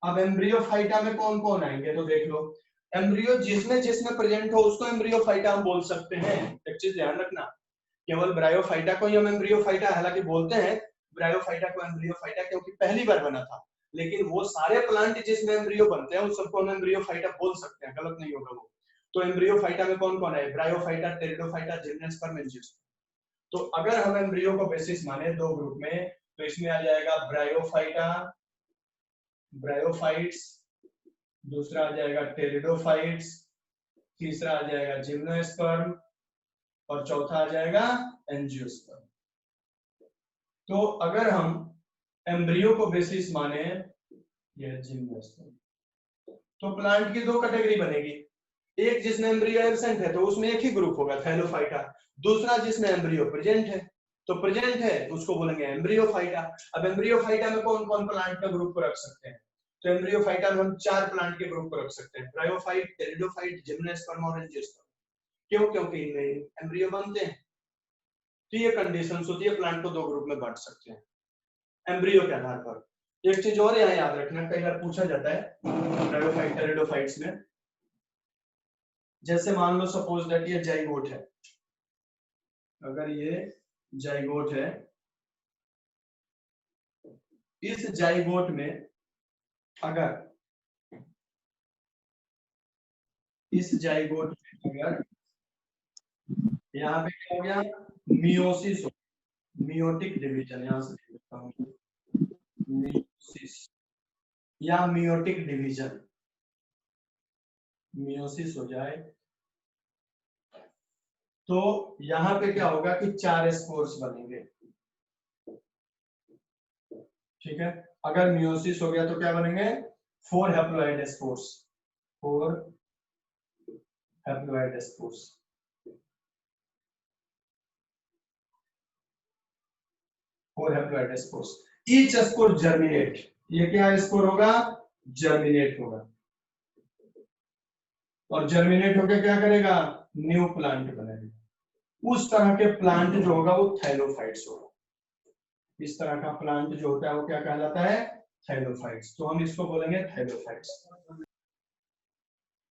अब एम्ब्रियोफाइटा में कौन कौन आएंगे, तो देख लो, एम्ब्रियो जिसमें जिसमें प्रेजेंट हो उसको एम्ब्रियोफाइटा हम बोल सकते हैं। एक चीज ध्यान रखना, केवल ब्रायोफाइटा को ही हम एम्ब्रियोफाइटा हालांकि बोलते हैं, ब्रायोफाइटा को एम्ब्रियोफाइटा क्योंकि पहली बार बना था, लेकिन वो सारे प्लांट जिसमें एम्ब्रियो बनते हैं उन सबको हम एम्ब्रियोफाइटा बोल सकते हैं, गलत नहीं होगा वो। तो एम्ब्रियोफाइटा में कौन कौन है, ब्रायोफाइटा, टेरिडोफाइटा, जिम्नोस्पर्म, एंजियोस्पर्म। तो अगर हम एम्ब्रियो को बेसिस माने दो ग्रुप में, तो इसमें आ जाएगा ब्रायोफाइटा, ब्रायोफाइट्स, दूसरा आ जाएगा टेरिडोफाइट्स, तीसरा आ जाएगा जिम्नोस्पर्म, और चौथा आ जाएगा एंजियोस्पर्म। तो अगर हम एम्ब्रियो को बेसिस माने, ये जिम्नोस्पर्म, तो प्लांट की दो कैटेगरी बनेगी, एक जिसमें एम्ब्रियो एब्सेंट है तो उसमें एक ही ग्रुप होगा थैलोफाइटा, दूसरा जिसमें एम्ब्रियो प्रेजेंट है, तो प्रेजेंट है उसको बोलेंगे एम्ब्रियोफाइटा। अब एम्ब्रियोफाइटा में कौन कौन प्लांट का ग्रुप को रख सकते हैं, तो एम्ब्रियोफाइटा में हम चार प्लांट के ग्रुप को रख सकते हैं, ब्रायोफाइट, टेरिडोफाइट, जिम्नोस्पर्म और एंजियोस्पर्म। क्यों, क्योंकि इनमें एम्ब्रियो बनते हैं। तो ये कंडीशंस होती है, प्लांट को दो ग्रुप में बांट सकते हैं एम्ब्रियो के आधार पर। एक चीज और यहाँ याद रखना, कई बार पूछा जाता है ब्रायोफाइट, टेरिडोफाइट्स में, जैसे मान लो सपोज दैट ये जाइगोट है, अगर ये जाइगोट है, इस जाइगोट में अगर इस जाइगोट में अगर यहाँ पे क्या हो गया, मियोसिस हो, मियोटिक डिवीजन, यहां से लिख देता हूं, मियोसिस या मियोटिक डिवीजन, मियोसिस हो जाए, तो यहाँ पे क्या होगा कि चार स्पोर्स बनेंगे, ठीक है। अगर मियोसिस हो गया तो क्या बनेंगे, 4 haploid spores, 4 haploid spores, 4 haploid spores. Each spore germinate, ये क्या स्पोर होगा, जर्मिनेट होगा, और जर्मिनेट होकर क्या करेगा, न्यू प्लांट बनेगा। उस तरह के प्लांट जो होगा वो थैलोफाइट्स होगा। इस तरह का प्लांट जो होता है वो क्या कहलाता है, थैलोफाइट्स। तो हम इसको बोलेंगे थैलोफाइट्स।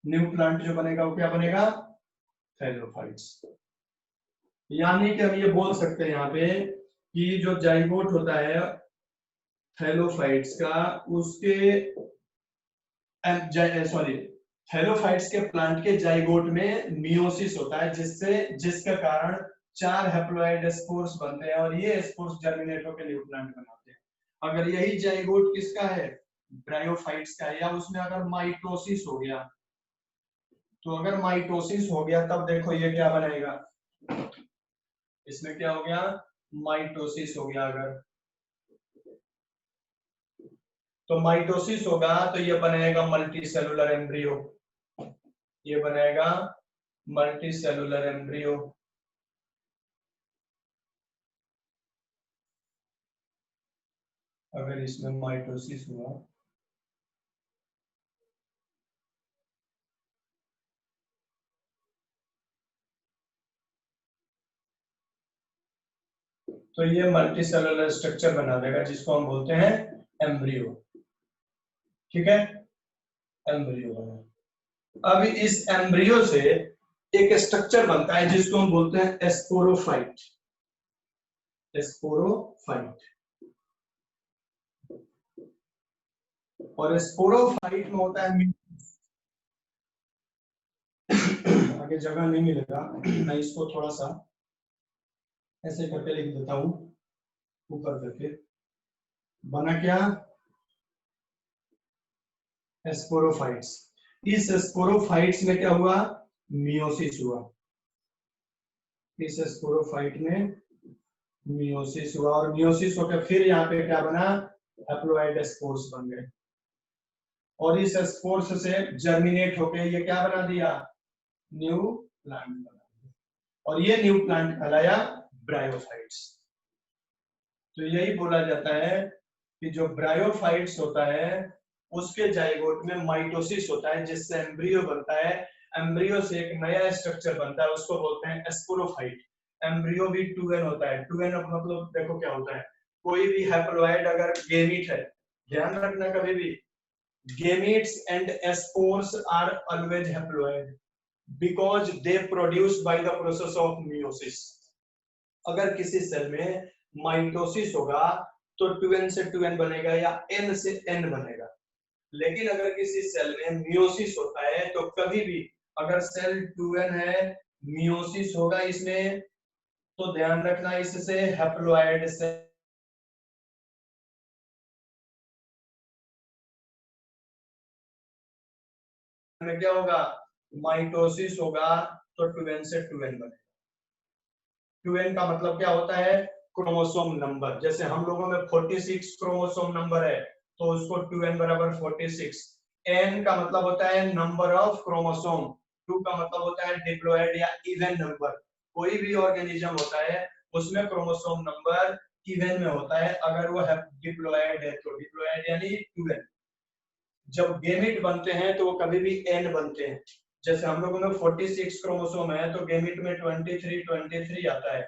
न्यू प्लांट जो बनेगा वो क्या बनेगा, थैलोफाइट्स। यानी कि हम ये बोल सकते हैं यहाँ पे कि जो जाइगोट होता है थैलोफाइट्स का, उसके सॉरी, थैलोफाइट्स के प्लांट के जाइगोट में मियोसिस होता है, जिसके कारण 4 हैप्लॉइड स्पोर्स बनते हैं, और ये स्पोर्स जर्मिनेट होकर न्यू प्लांट बनाते हैं। अगर यही जाइगोट किसका है, ब्रायोफाइट्स का, या उसमें अगर माइटोसिस हो गया, तो अगर माइटोसिस हो गया तब देखो ये क्या बनेगा, इसमें क्या हो गया, माइटोसिस हो गया अगर, तो माइटोसिस होगा तो ये बनेगा मल्टी सेलुलर एम्ब्रियो, ये बनेगा मल्टी सेलुलर एम्ब्रियो। अगर इसमें माइटोसिस हुआ तो ये मल्टी सेलुलर स्ट्रक्चर बना देगा जिसको हम बोलते हैं एम्ब्रियो। ठीक है, एम्ब्रियो बना। अब इस एम्ब्रियो से एक स्ट्रक्चर बनता है जिसको हम बोलते हैं स्पोरोफाइट। स्पोरोफाइट, और स्पोरोफाइट में होता है आगे जगह नहीं मिलेगा, मैं इसको थोड़ा सा ऐसे करके लिख देता हूं ऊपर करके। बना क्या, स्पोरोफाइट्स। इस स्पोरोफाइट्स में क्या हुआ, मियोसिस हुआ। इस स्पोरोफाइट में मियोसिस हुआ, और मियोसिस होकर फिर यहाँ पे क्या बना, हैप्लोइड स्पोर्स बन गए, और इस स्पोर्स से जर्मिनेट होके ये क्या बना दिया, न्यू प्लांट बना दिया, और ये न्यू प्लांट कहलाया ब्रायोफाइट्स। तो यही बोला जाता है कि जो ब्रायोफाइट्स होता है उसके जाइगोट में माइटोसिस होता है जिससे एम्ब्रियो बनता है। एम्ब्रियो से एक नया स्ट्रक्चर बनता है, उसको बोलते हैं स्पोरोफाइट। एम्ब्रियो भी 2n होता है। 2n मतलब देखो क्या होता है, कोई भी हैप्लोइड अगर गेमीट है, ध्यान रखना कभी भी, gametes and spores are always haploid because they produced by the process of meiosis। अगर किसी सेल में माइटोसिस होगा तो 2n से 2n बनेगा या n से n बनेगा, लेकिन अगर किसी सेल में मियोसिस होता है तो कभी भी अगर सेल 2n है मियोसिस होगा इसमें, तो ध्यान रखना इससे हैप्लोइड सेल में क्या होगा, माइटोसिस होगा तो 2n से 2n बनेगा। 2n का मतलब क्या होता है, क्रोमोसोम नंबर। जैसे हम लोगों में 46 क्रोमोसोम नंबर है तो उसको 2n बराबर 46। n का मतलब होता है नंबर ऑफ क्रोमोसोम, 2 का मतलब होता है डिप्लॉयड या इवन नंबर। कोई भी ऑर्गेनिज्म होता है उसमें क्रोमोसोम नंबर इवन में होता है, अगर वो डिप्लॉयड है तो डिप्लॉयड यानी 2n। जब गेमिट बनते हैं तो वो कभी भी n बनते हैं। जैसे हम लोगों में 46 क्रोमोसोम है तो गेमिट में 23 आता है,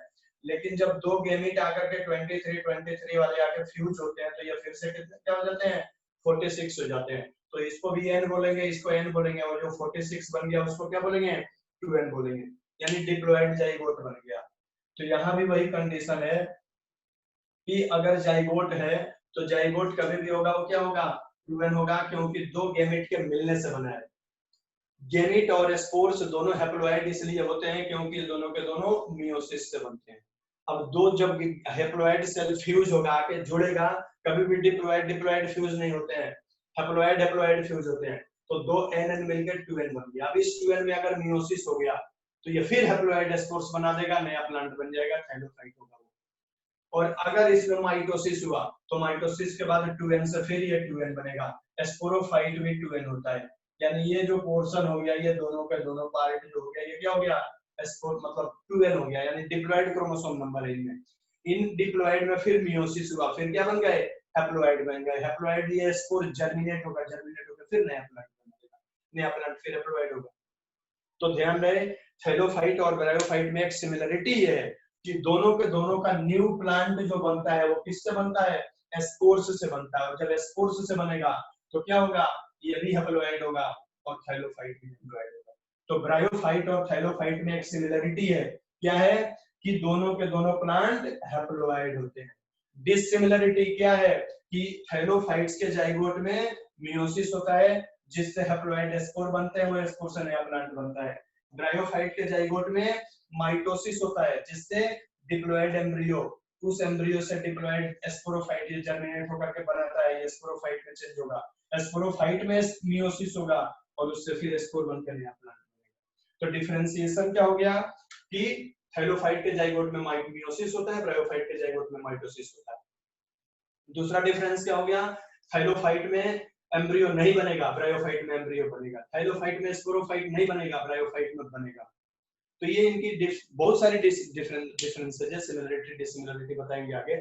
लेकिन जब दो गेमिट आकर के 23 वाले आकर फ्यूज होते हैं तो ये फिर से कितने क्या हो जाते हैं, 46 हो जाते हैं। तो इसको भी n बोलेंगे, इसको n बोलेंगे, और जो 46 बन गया उसको क्या बोलेंगे, 2n बोलेंगे, यानी डिप्लॉयड जाइगोट बन गया। तो यहाँ भी वही कंडीशन है कि अगर जाइगोट है तो जाइगोट कभी भी होगा वो क्या होगा, 2n होगा, क्योंकि दो गेमिट के मिलने से बना है। गेमिट और स्पोर्स दोनों हैप्लोइड इसलिए होते हैं क्योंकि दोनों के दोनों मियोसिस से बनते हैं। अब दो जब हैप्लोइड सेल फ्यूज होगा आके जुड़ेगा, कभी भी डिप्लॉयड फ्यूज नहीं होते हैं, हैप्लोइड फ्यूज होते हैं। तो दो n मिलकर 2n बन गया। अब इस 2n में अगर मियोसिस हो गया तो ये फिर हैप्लोइड स्पोर्स बना देगा, नया प्लांट बन जाएगा, थाइलोफाइट होगा। और अगर इसमें माइटोसिस हुआ तो माइटोसिस के बाद 2n से फिर ये 2n बनेगा। स्पोरोफाइट भी 2n होता है, यानी ये जो पोर्शन हो गया, ये दोनों के दोनों पार्ट जो हो गया, ये क्या हो गया, स्पोर मतलब 2n हो गया, यानी डिप्लॉयड क्रोमोसोम नंबर है इनमें। इन डिप्लॉयड में फिर मियोसिस हुआ, फिर क्या बन गए, हैप्लोइड बन गए। हैप्लोइड ये स्पोर जर्मिनेट होगा, जर्मिनेट होकर फिर नया प्लांट बनेगा, नया प्लांट फिर हैप्लोइड होगा। तो ध्यान रहे, थैलोफाइट और ब्रायोफाइट में एक सिमिलरिटी है कि दोनों के दोनों का न्यू प्लांट जो बनता है वो किससे बनता है, स्पोर्स से बनता है। और जब स्पोर्स से बनेगा तो क्या होगा, ये भी हैप्लोइड होगा और थैलोफाइट भी हैप्लोइड होगा। तो ब्रायोफाइट और थैलोफाइट में एक सिमिलरिटी है, क्या है कि दोनों के दोनों प्लांट हैप्लोइड होते हैं। डिसिमिलरिटी क्या है कि थैलोफाइट्स के जाइगोट में मियोसिस होता है जिससे हैप्लोइड स्पोर बनते हैं, वो स्पोर से नया प्लांट बनता है। ब्रायोफाइट के जाइगोट में माइटोसिस होता है जिससे डिप्लॉयड एम्ब्रियो, उस एम्ब्रियो से डिप्लॉयड स्पोरोफाइट जर्मिनेट होकर के बनाता है, ये स्पोरोफाइट में चेंज होगा। स्पोरोफाइट में मियोसिस होगा और उससे फिर स्पोर बनकर नया प्लांट बनेगा। तो डिफरेंशिएशन क्या हो गया कि थैलोफाइट के जाइगोट में मियोसिस होता है, ब्रायोफाइट के जाइगोट में माइटोसिस होता है। दूसरा डिफरेंस क्या हो गया, थैलोफाइट में एम्ब्रियो नहीं बनेगा, ब्रायोफाइट में एम्ब्रियो बनेगा। थैलोफाइट में स्पोरोफाइट नहीं बनेगा, ब्रायोफाइट में बनेगा। तो ये इनकी बहुत सारी डिफरेंसेस है, सिमिलरिटी डिसिमिलरिटी बताएंगे आगे,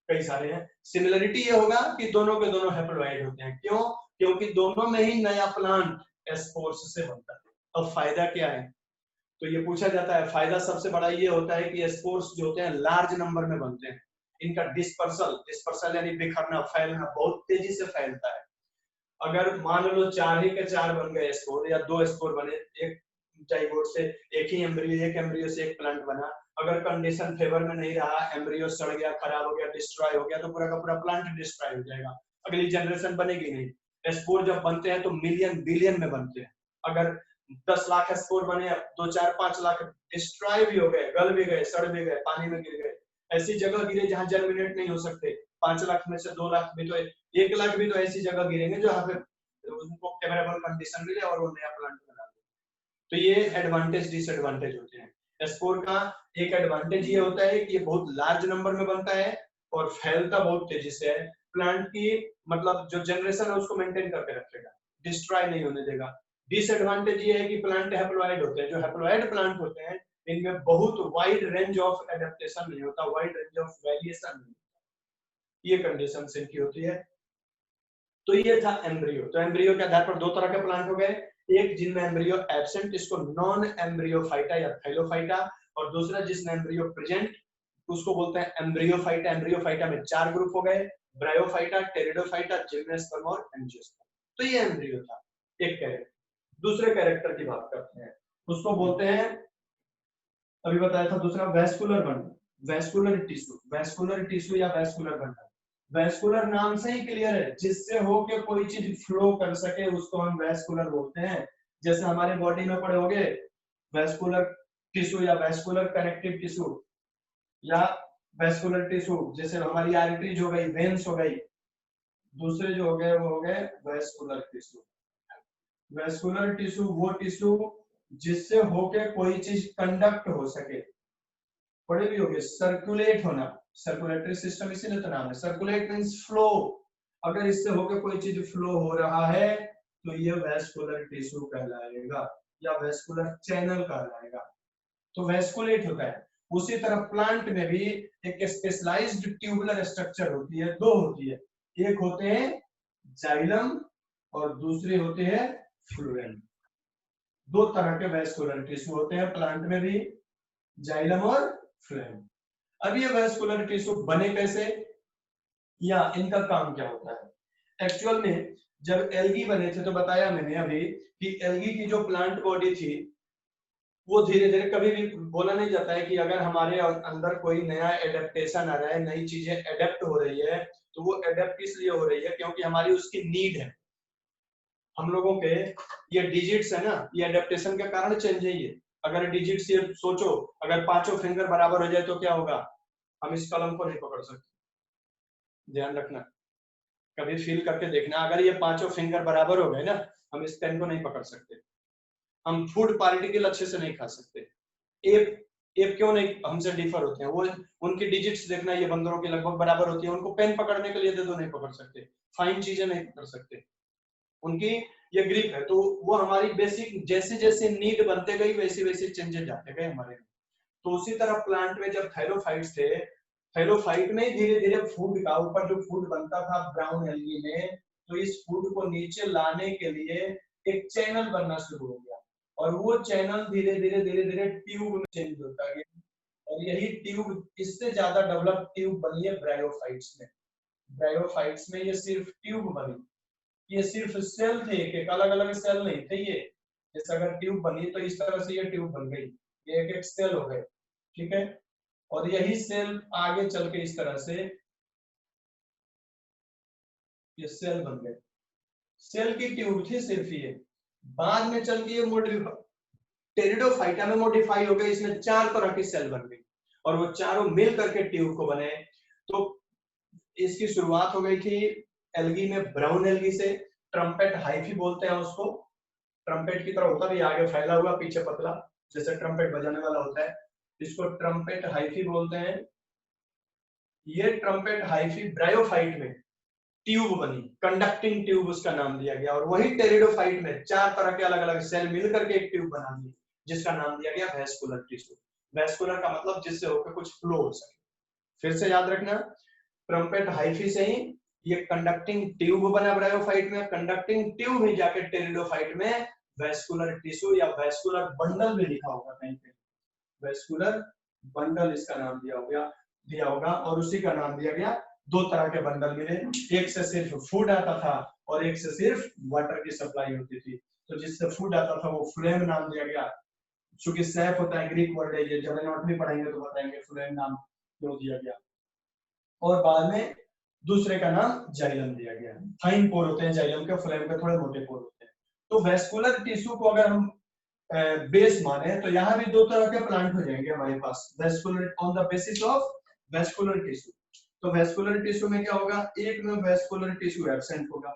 कई सारे हैं। सिमिलरिटी ये होगा कि दोनों के दोनों हैप्लोइड होते हैं। क्यों, क्योंकि दोनों में ही नया प्लांट स्पोर्स से बनता है। अब फायदा क्या है, तो ये पूछा जाता है। फायदा सबसे बड़ा ये होता है कि स्पोर्स जो होते हैं लार्ज नंबर में बनते हैं, इनका डिस्पर्सल यानी बिखरना, फैलना बहुत तेजी से फैलता है। अगर मान लो 4 ही के 4 बन गए स्पोर या 2 स्पोर बने, एक जाइगोट से एक एम्ब्रियो से एक प्लांट बना, अगर कंडीशन फेवर में नहीं रहा, एम्ब्रियो सड़ गया, खराब हो गया, डिस्ट्रॉय हो गया, तो पूरा का पूरा प्लांट डिस्ट्रॉय हो जाएगा, अगली जनरेशन बनेगी नहीं। स्पोर जब बनते हैं तो मिलियन बिलियन में बनते हैं। अगर 10 लाख स्पोर बने, 2 4 5 लाख डिस्ट्रॉय भी हो गए, गल भी गए, सड़ भी गए, पानी में गिर गए, ऐसी जगह गिरे जहां जर्मिनेट नहीं हो सकते। 5 लाख में से 2 लाख भी तो 1 लाख भी तो ऐसी जगह गिरेंगे जहां पे उनको फेवरेबल कंडीशन मिले और वो नया प्लांट बना दे। तो ये एडवांटेज डिसएडवांटेज होते हैं। स्पोर का एक एडवांटेज ये होता है कि ये बहुत लार्ज नंबर में बनता है और फैलता बहुत तेजी से है। प्लांट की मतलब जो जनरेशन है उसको मेंटेन करके रखेगा, डिस्ट्रॉय नहीं होने देगा। डिसएडवांटेज ये है कि प्लांट हैप्लॉइड होते हैं। जो हैप्लॉइड प्लांट होते हैं इनमें बहुत वाइड रेंज ऑफ एडेप्टेशन नहीं होता, वाइड रेंज ऑफ वेरिएशन नहीं होता। ये कंडीशन इनकी होती है। तो ये था एम्ब्रियो। तो एम्ब्रियो के आधार पर 2 तरह के प्लांट हो गए, एक जिनमें एम्ब्रियो एब्सेंट, इसको नॉन एम्ब्रियोफाइटा या थैलोफाइटा, और दूसरा जिसमें एम्ब्रियो प्रेजेंट, उसको बोलते हैं एम्ब्रियोफाइटा। एम्ब्रियोफाइटा में 4 ग्रुप हो गए, ब्रायोफाइटा, टेरिडोफाइटा, जिम्नोस्पर्म और एंजियोस्पर्म। तो ये एम्ब्रियो था एक कैरेक्टर। दूसरे कैरेक्टर की बात करते हैं, उसको बोलते हैं, अभी बताया था दूसरा, vascular bundle, vascular tissue, vascular tissue या वेस्कुलर बंडल। वेस्कुलर नाम से ही क्लियर है, जिससे होके कोई चीज फ्लो कर सके उसको हम वेस्कुलर बोलते हैं। जैसे हमारे बॉडी में पढ़ोगे वेस्कुलर टिश्यू या वेस्कुलर कनेक्टिव टिश्यू या वेस्कुलर टिश्यू, जैसे हमारी आर्टरीज हो गई, वेन्स हो गई। दूसरे जो हो गए वो हो गए वेस्कुलर टिश्यू। वेस्कुलर टिश्यू वो टिश्यू जिससे होके कोई चीज कंडक्ट हो सके, पढ़े भी होगे, सर्कुलेट होना, सर्कुलेटरी सिस्टम इसीलिए तो नाम है। सर्कुलेट मींस फ्लो, अगर इससे होकर कोई चीज फ्लो हो रहा है तो ये वेस्कुलर टिश्यू कहलाएगा या वेस्कुलर चैनल कहलाएगा। तो वेस्कुलेट होता है। उसी तरह प्लांट में भी एक स्पेशलाइज्ड ट्यूबुलर स्ट्रक्चर होती है, 2 होती है, एक होते हैं जाइलम और दूसरे होते हैं फ्लोएम। 2 तरह के वेस्कुलर टिश्यू होते हैं प्लांट में भी, जाइलम और फ्लोएम। अब ये वेस्कुलर टिश्यू बने कैसे या इनका काम क्या होता है। एक्चुअल में जब एल्गी बने थे तो बताया मैंने अभी कि एल्गी की जो प्लांट बॉडी थी वो धीरे धीरे, कभी भी बोला नहीं जाता है कि अगर हमारे अंदर कोई नया एडेप्टेशन आ रहा है, नई चीजें एडेप्ट हो रही है, तो वो एडेप्ट इसलिए हो रही है क्योंकि हमारी उसकी नीड है। हम लोगों के ये डिजिट्स है ना, ये एडेप्टेशन के कारण चेंज है। ये अगर डिजिट्स, ये सोचो अगर 5 फिंगर बराबर हो जाए तो क्या होगा, हम इस कलम को नहीं पकड़ सकते। ध्यान रखना, कभी फील करके देखना, अगर ये 5 फिंगर बराबर हो गए ना, हम इस पेन को नहीं पकड़ सकते। हम फूड पार्टिकल अच्छे से नहीं खा सकते। एप एप क्यों नहीं हमसे डिफर होते हैं, वो उनकी डिजिट्स देखना, ये बंदरों की लगभग बराबर होती है, उनको पेन पकड़ने के लिए दे दो नहीं पकड़ सकते, फाइन चीजें नहीं पकड़ सकते, उनकी ये ग्रिप है। तो वो हमारी बेसिक जैसे जैसे नीड बनते गई वैसे वैसे चेंजेस जाते गए हमारे में। तो उसी तरह प्लांट में जब थैलोफाइट्स थे, थैलोफाइट में धीरे धीरे फूड का, ऊपर जो फूड बनता था ब्राउन एल्गी में, तो इस फूड को नीचे लाने के लिए एक चैनल बनना शुरू हो गया, और वो चैनल धीरे धीरे धीरे धीरे ट्यूब में चेंज होता गया, और यही ट्यूब, इससे ज्यादा डेवलप ट्यूब बनी है ब्रायोफाइट्स में। ब्रायोफाइट्स में ये सिर्फ ट्यूब बनी, ये सिर्फ सेल थे, एक अलग अलग सेल नहीं थे ये। जैसे अगर ट्यूब बनी तो इस तरह से ये ट्यूब बन गई, ये एक एक सेल हो गए, ठीक है। और यही सेल आगे चल के इस तरह से ये सेल बन गए। सेल की ट्यूब थी सिर्फ ये, बाद में चल के ये मॉडिफाई, टेरिडोफाइटा में मॉडिफाई हो गई, इसमें 4 तरह की सेल बन गई और वो चारों मिल करके ट्यूब को बने। तो इसकी शुरुआत हो गई थी एल्गी में, ब्राउन एल्गी से। ट्रम्पेट हाइफी बोलते हैं उसको, ट्रम्पेट की तरह होता भी, आगे फैला हुआ पीछे पतला, जैसे ट्रम्पेट बजाने वाला होता है, इसको ट्रम्पेट हाइफी बोलते हैं। ये ट्रम्पेट हाइफी ब्रायोफाइट में ट्यूब बनी, कंडक्टिंग ट्यूब उसका नाम दिया गया, और वही टेरिडोफाइट में 4 तरह के अलग अलग सेल मिलकर के एक ट्यूब बना दी, जिसका नाम दिया गया वेस्कुलर टिश्यू। वेस्कुलर का मतलब जिससे होकर कुछ फ्लो हो सके। फिर से याद रखना, ट्रम्पेट हाइफी से ही ये कंडक्टिंग ट्यूब बना ब्रायोफाइट में, कंडक्टिंग ट्यूब ही जाके टेरिडोफाइट में वेस्कुलर टिश्यू या वेस्कुलर बंडल भी लिखा होगा कहीं पे, वेस्कुलर बंडल इसका नाम दिया होगा। और उसी का नाम दिया गया, दो तरह के बंडल मिले, एक से सिर्फ फूड आता था और एक से सिर्फ वाटर की सप्लाई होती थी। तो जिससे फूड आता था वो फ्लेम नाम दिया गया, चूंकि सैफ होता है ग्रीक वर्ड है ये, जब नोट में पढ़ेंगे तो बताएंगे फ्लेम नाम क्यों दिया गया। और बाद में दूसरे का नाम जाइलम दिया गया। फाइन पोर होते हैं जाइलम के, फ्लेम के थोड़े मोटे पोर होते हैं। तो वेस्कुलर टिश्यू को अगर हम बेस माने तो यहाँ भी दो तरह के प्लांट हो जाएंगे हमारे पास, vascular on the basis of vascular tissue. तो वेस्कुलर टिश्यू में क्या होगा, एक में वेस्कुलर टिश्यू एब्सेंट होगा,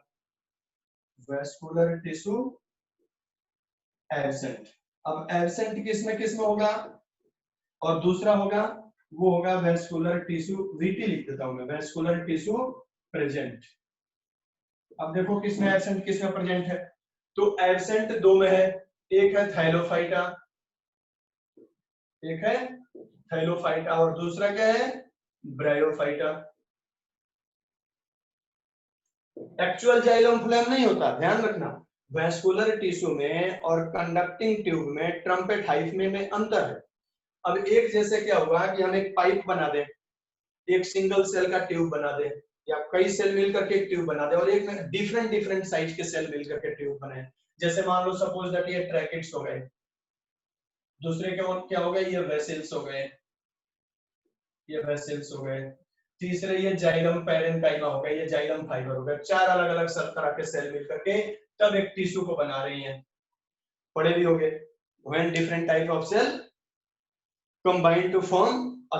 वेस्कुलर टिश्यू एब्सेंट। अब एब्सेंट किस में होगा, और दूसरा होगा वो होगा वेस्कुलर टिश्यू, वीटी लिख देता हूं मैं, वेस्कुलर टिश्यू प्रेजेंट। अब देखो किसमें एब्सेंट किसमें प्रेजेंट है, तो एब्सेंट दो में है, एक है थाइलोफाइटा, एक है थाइलोफाइटा और दूसरा क्या है ब्रायोफाइटा। एक्चुअल जाइलम फ्लेम नहीं होता, ध्यान रखना। वेस्कुलर टिश्यू में और कंडक्टिंग ट्यूब में, ट्रम्पेट हाइफ में अंतर है। अब एक जैसे क्या हुआ कि हम एक पाइप बना दें, एक सिंगल सेल का ट्यूब बना दे, या कई सेल मिलकर के एक ट्यूब बना दे, और एक में डिफरेंट साइज के सेल मिलकर के ट्यूब बने। जैसे मान लो सपोज दैट ये ट्रैकेट्स हो गए, दूसरे के क्या हो गए, ये वेसल्स हो गए, ये वेसल्स हो गए, तीसरे ये जाइलम पैरेन्काइमा हो गया, ये जाइलम फाइबर हो गया। चार अलग अलग सब तरह के सेल मिलकर के तब एक टिश्यू को बना रही हैं, पढ़े भी होंगे। When different type of cell combine to form a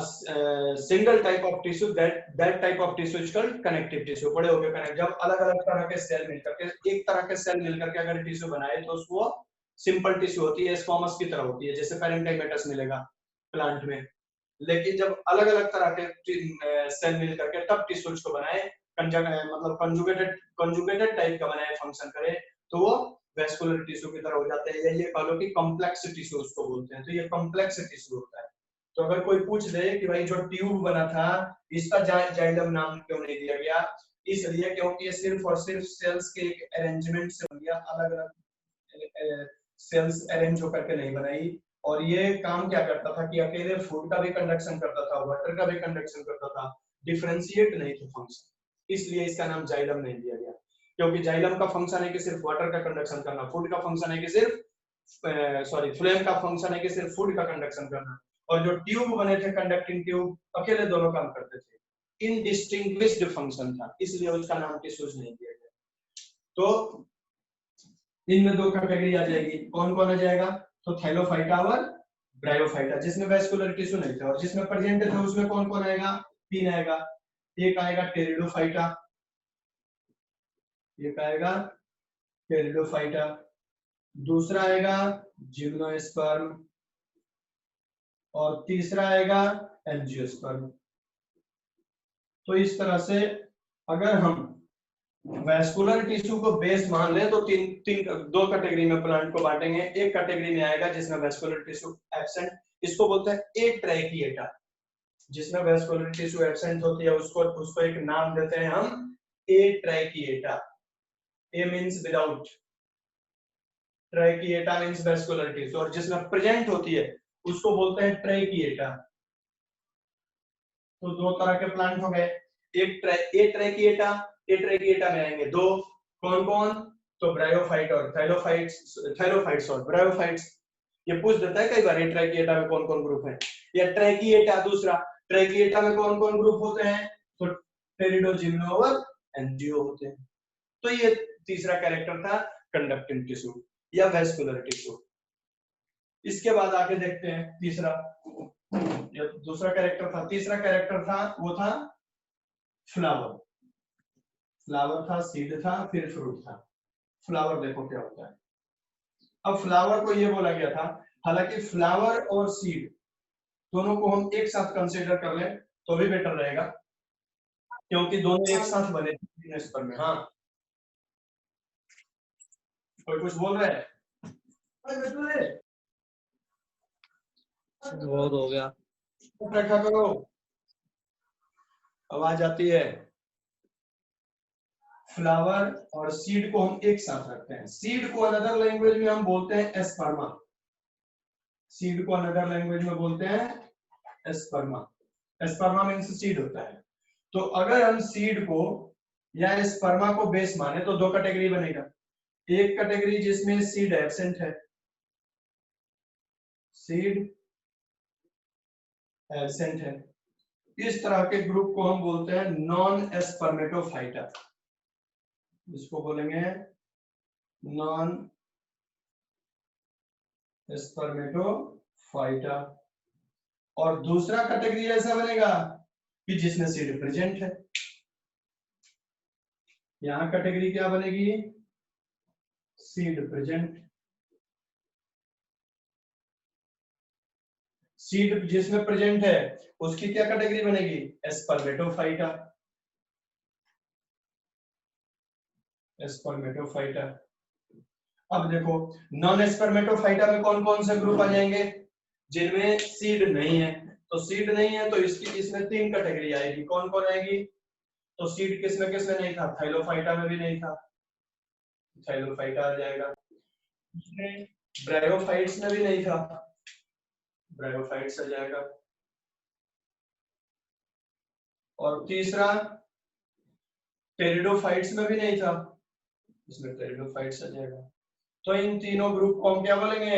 single type of tissue, that type of tissue is called connective tissue। पढ़े होंगे कनेक्ट, जब अलग अलग तरह के सेल मिलकर के एक तरह के सेल मिलकर के अगर टिश्यू बनाए तो उसको सिंपल टिश्यू होती है, स्क्वामस की तरह होती है, जैसे पैरेन्काइमेटस मिलेगा प्लांट में। लेकिन जब अलग अलग तरह के सेल मिलकर के तब टिश्यूज को बनाए, मतलब कंजुगेटेड टाइप का बनाए, फंक्शन करे, तो वो वेस्कुलर टिश्यू की तरह हो जाते हैं, या ये कह लो कि कॉम्प्लेक्स टिश्यू उसको बोलते हैं। तो ये कॉम्प्लेक्स टिश्यू होता है। तो अगर कोई पूछ दे कि भाई जो ट्यूब बना था इसका जाइलम नाम क्यों नहीं दिया गया, इसलिए क्योंकि ये सिर्फ और सिर्फ सेल्स के एक अरेंजमेंट से बन गया, अलग अलग सेल्स अरेंज होकर के नहीं बनाई। और ये काम क्या करता था कि अकेले फूड का भी कंडक्शन करता था, वाटर का भी कंडक्शन करता था, डिफरेंशिएट नहीं थे फंक्शन, इसलिए इसका नाम जाइलम नहीं दिया गया। क्योंकि जाइलम का फंक्शन है कि सिर्फ वाटर का कंडक्शन करना, फूड का फंक्शन है कि सिर्फ फ्लेम का फंक्शन है कि सिर्फ फूड का कंडक्शन करना। और जो ट्यूब बने थे कंडक्टिंग ट्यूब, अकेले दोनों काम करते थे, इनडिस्टिंग्विश्ड फंक्शन था, इसलिए उसका नाम टिश्यूज नहीं दिया गया। तो इनमें दो कैटेगरी आ जाएगी, कौन कौन आ जाएगा, तो थाइलोफाइटा और ब्रायोफाइटा, जिसमें वेस्कुलर टिश्यू नहीं थे। और जिसमें प्रेजेंट थे उसमें कौन कौन आएगा, तीन आएगा। एक आएगा टेरिडोफाइटा, एक आएगा टेरिडोफाइटा, दूसरा आएगा जिम्नोस्पर्म, और तीसरा आएगा एंजियोस्पर्म। तो इस तरह से अगर हम वेस्कुलर टिश्यू को बेस मान ले तो दो कैटेगरी में प्लांट को बांटेंगे। एक कैटेगरी में आएगा जिसमें वेस्कुलर टिश्यू एब्सेंट, इसको बोलते हैं एट्रैकिएटा। जिसमें वेस्कुलर टिश्यू एब्सेंट होती है उसको एक नाम देते हैं हम atracheata. A means without, tracheata means vascular tissue, और जिसमें प्रेजेंट होती है उसको बोलते हैं ट्रैकिएटा। तो दो तरह के प्लांट हो गए, एक एट्रैकिएटा, एट्रैकिएटा में आएंगे दो, कौन कौन, तो ब्रायोफाइट और थाइलोफाइट्स और ब्रायोफाइट्स। ये पूछ देता है कई बार एट्रैकिएटा में कौन कौन ग्रुप है, या ट्रैकिएटा दूसरा, ट्रैकिएटा में कौन कौन ग्रुप होते हैं, तो टेरिडो, जिम्नो और एंजियो होते हैं। तो ये तीसरा कैरेक्टर था कंडक्टिंग टिश्यू या वेस्कुलर टिश्यू। इसके बाद आगे देखते हैं तीसरा, ये दूसरा कैरेक्टर था। तीसरा कैरेक्टर था वो था फ्लावर। फ्लावर था, सीड था, फिर फ्रूट था। फ्लावर देखो क्या होता है। अब फ्लावर को ये बोला गया था, हालांकि फ्लावर और सीड दोनों को हम एक साथ कंसीडर कर लें तो भी बेटर रहेगा, क्योंकि दोनों एक साथ बने थे स्पर्म में। हाँ, कोई कुछ बोल रहा है, बहुत हो गया, रखा करो, आवाज आती है। फ्लावर और सीड को हम एक साथ रखते हैं। सीड को अनदर लैंग्वेज में हम बोलते हैं एस्पर्मा। सीड को अनदर लैंग्वेज में बोलते हैं एस्पर्मा। एस्पर्मा मीन्स सीड होता है। तो अगर हम सीड को या एस्पर्मा को बेस माने तो दो कैटेगरी बनेगा। एक कैटेगरी जिसमें सीड एब्सेंट है, सीड एब्सेंट है, इस तरह के ग्रुप को हम बोलते हैं नॉन एस्पर्मेटोफाइटा। इसको बोलेंगे नॉन एस्पर्मेटोफाइटा। और दूसरा कैटेगरी ऐसा बनेगा कि जिसमें सीड प्रेजेंट है। यहां कैटेगरी क्या बनेगी? Seed present. सीड जिसमें प्रेजेंट है उसकी क्या कैटेगरी बनेगी? एस्पर्मेटोफाइटा। एस्पर्मेटोफाइटा। अब देखो नॉन एस्पर्मेटोफाइटा में कौन कौन से ग्रुप आ जाएंगे? जिनमें सीड नहीं है। तो सीड नहीं है तो इसकी इसमें तीन कैटेगरी आएगी। कौन कौन आएगी? तो सीड किसमें किसमें नहीं था? थाइलोफाइटा में भी नहीं था, थाइलोफाइटा आ जाएगा। ब्रायोफाइट्स में भी नहीं था, ब्रायोफाइट्स आ जाएगा। और तीसरा टेरिडोफाइट्स में भी नहीं था, इसमें टेरिडोफाइट्स आ जाएगा। तो इन तीनों ग्रुप को हम क्या बोलेंगे?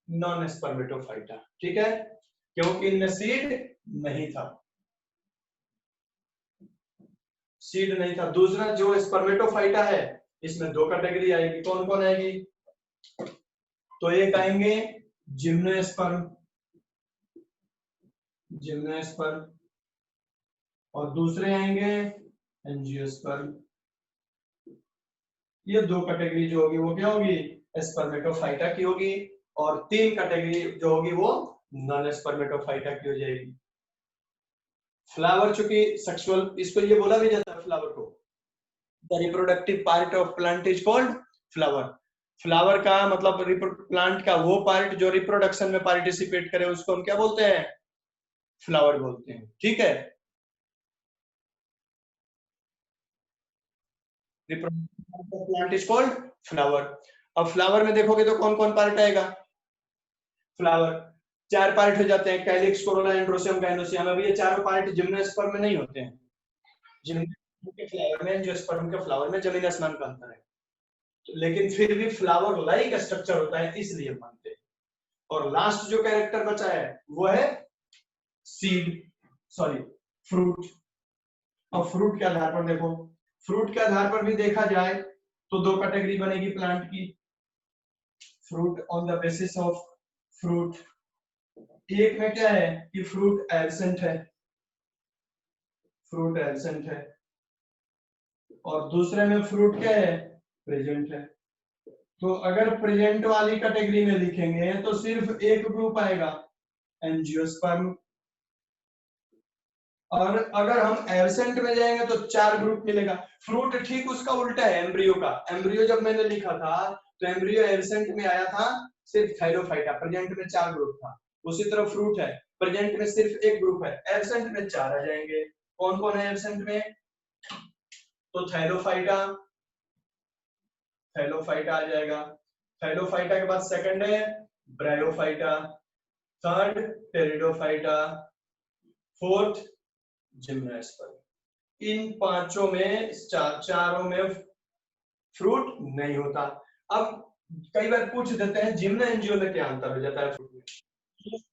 नॉन एस्पर्मेटोफाइटा। ठीक है, क्योंकि इनमें सीड नहीं था, सीड नहीं था। दूसरा जो स्पर्मेटोफाइटा है इसमें दो कैटेगरी आएगी। कौन कौन आएगी? तो एक आएंगे जिम्नोस्पर्म, जिम्नोस्पर्म, और दूसरे आएंगे एंजियोस्पर्म। ये दो कैटेगरी जो होगी वो क्या होगी? स्पर्मेटोफाइटा की होगी। और तीन कैटेगरी जो होगी वो नॉन स्पर्मेटोफाइटा की हो जाएगी। फ्लावर चूंकि सेक्सुअल, इसको ये बोला भी जाता है फ्लावर को, the reproductive part of plant is called flower. Flower का मतलब प्लांट का वो पार्ट जो रिप्रोडक्शन में पार्टिसिपेट करे उसको हम क्या बोलते हैं? फ्लावर बोलते हैं। ठीक है, प्लांट इज कॉल्ड फ्लावर। अब फ्लावर में देखोगे तो कौन कौन पार्ट आएगा? फ्लावर चार पार्ट हो जाते हैं, कैलिक्स, कोरोना, एंड्रोसियम, गाइनोसियम। अब ये चारों पार्ट जिम्नोस्पर्म में नहीं होते हैं। जिम्नोस्पर्म के फ्लावर में, एंजियोस्पर्म के फ्लावर में जमीन आसमान का अंतर है। तो लेकिन फिर भी फ्लावर लाइक स्ट्रक्चर होता है, इसलिए मानते हैं। और लास्ट जो कैरेक्टर बचा है वो है सीड, सॉरी फ्रूट। अब फ्रूट के आधार पर देखो, फ्रूट के आधार पर भी देखा जाए तो दो कैटेगरी बनेगी प्लांट की। Fruit on the basis of fruit. एक में क्या है कि फ्रूट एब्सेंट है, फ्रूट एब्सेंट है, और दूसरे में फ्रूट क्या है? प्रेजेंट है। तो अगर प्रेजेंट वाली कैटेगरी में लिखेंगे तो सिर्फ एक ग्रुप आएगा, एंजियोस्पर्म। और अगर हम एब्सेंट में जाएंगे तो चार ग्रुप मिलेगा। फ्रूट ठीक उसका उल्टा है एम्ब्रियो का। एम्ब्रियो जब मैंने लिखा था तो एम्ब्रियो एब्सेंट में आया था सिर्फ थाइरोफाइटा, प्रेजेंट में चार ग्रुप था। उसी तरह फ्रूट है, प्रेजेंट में सिर्फ एक ग्रुप है, एब्सेंट में चार आ जाएंगे। कौन कौन है एब्सेंट में? तो थाइरोफाइटा, थाइलोफाइटा आ जाएगा। थाइलोफाइटा के बाद सेकंड है bryophyta, third pteridophyta, fourth gymnosperm. इन पांचों में चारों में फ्रूट नहीं होता। अब कई बार पूछ देते हैं जिम्नो एंजियो में क्या अंतर हो जाता है फ्रूट में?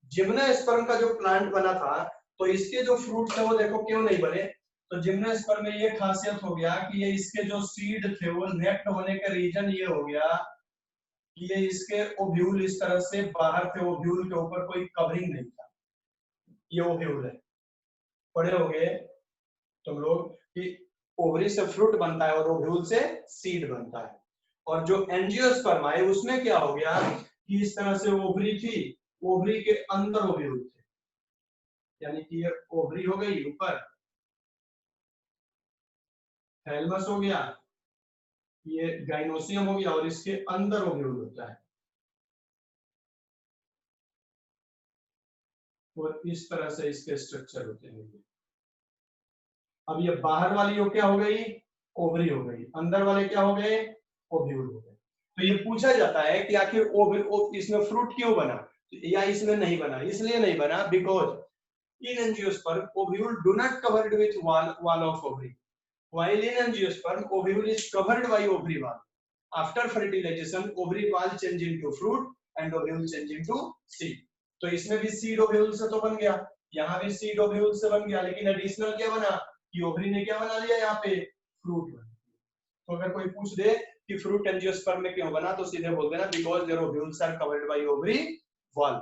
जिम्नोस्पर्म का जो प्लांट बना था तो इसके जो फ्रूट थे वो देखो क्यों नहीं बने? तो जिम्नोस्पर्म में ये खासियत हो गया कि ये इसके जो सीड थे वो नेक्ट होने का रीजन ये हो गया कि ये इसके ओव्यूल इस तरह से बाहर थे, ओव्यूल के ऊपर कोई कवरिंग नहीं था। ये ओव्यूल है, पढ़े होंगे तुम लोग कि ओवरी से फ्रूट बनता है और ओव्यूल से सीड बनता है। और जो एंजियोस्पर्म है उसमें क्या हो गया कि इस तरह से ओवरी थी, ओवरी के अंदर ओव्यूल थे, यानी कि ये ओवरी हो गई ऊपर, थैलमस हो गया, ये गाइनोसियम हो गया, और इसके अंदर ओव्यूल होता है। और इस तरह से इसके स्ट्रक्चर होते हैं। अब ये बाहर वाली हो क्या हो गई? ओवरी हो गई, अंदर वाले क्या हो गए, ओव्यूल हो गए। तो ये पूछा जाता है कि आखिर इसमें फ्रूट क्यों बना या इसमें नहीं बना, इसलिए नहीं बना because in angiosperm ovule do not covered with wall of ovary, while in angiosperm ovule is covered by ovary wall. After fertilization ovary wall change into fruit and ovule change into seed. तो इसमें भी seed ovule से तो बन गया, यहाँ भी seed ovule से बन गया, लेकिन एडिशनल क्या बना कि ओवरी ने क्या बना लिया, यहाँ पे फ्रूट बना। तो अगर कोई पूछ दे कि फ्रूट एंजियोस्पर्म में क्यों बना, तो सीधे बोल देना because their ovules are covered by ovary wall.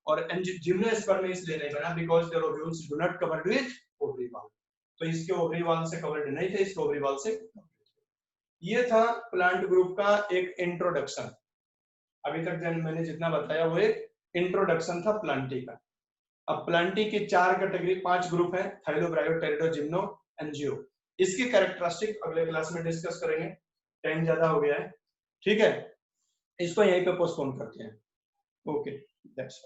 और जिम्नोस्पर्म में इसलिए नहीं बना because their ovules do not covered with ovary wall. तो इसके ओवरी वॉल से कवर्ड नहीं थे, इसके ओवरी वॉल से। ये था प्लांट ग्रुप का एक इंट्रोडक्शन। अभी तक मैंने जितना बताया वो एक इंट्रोडक्शन था प्लांटी का। अब प्लांटी की 4 कैटेगरी 5 ग्रुप है, थाइलो, ब्रायो, टेरिडो, जिम्नो, एंजियो। इसकी कैरेक्टरिस्टिक अगले क्लास में डिस्कस करेंगे, टाइम ज्यादा हो गया है, ठीक है। इसको यहीं पे पोस्टपोन करते हैं। Okay, that's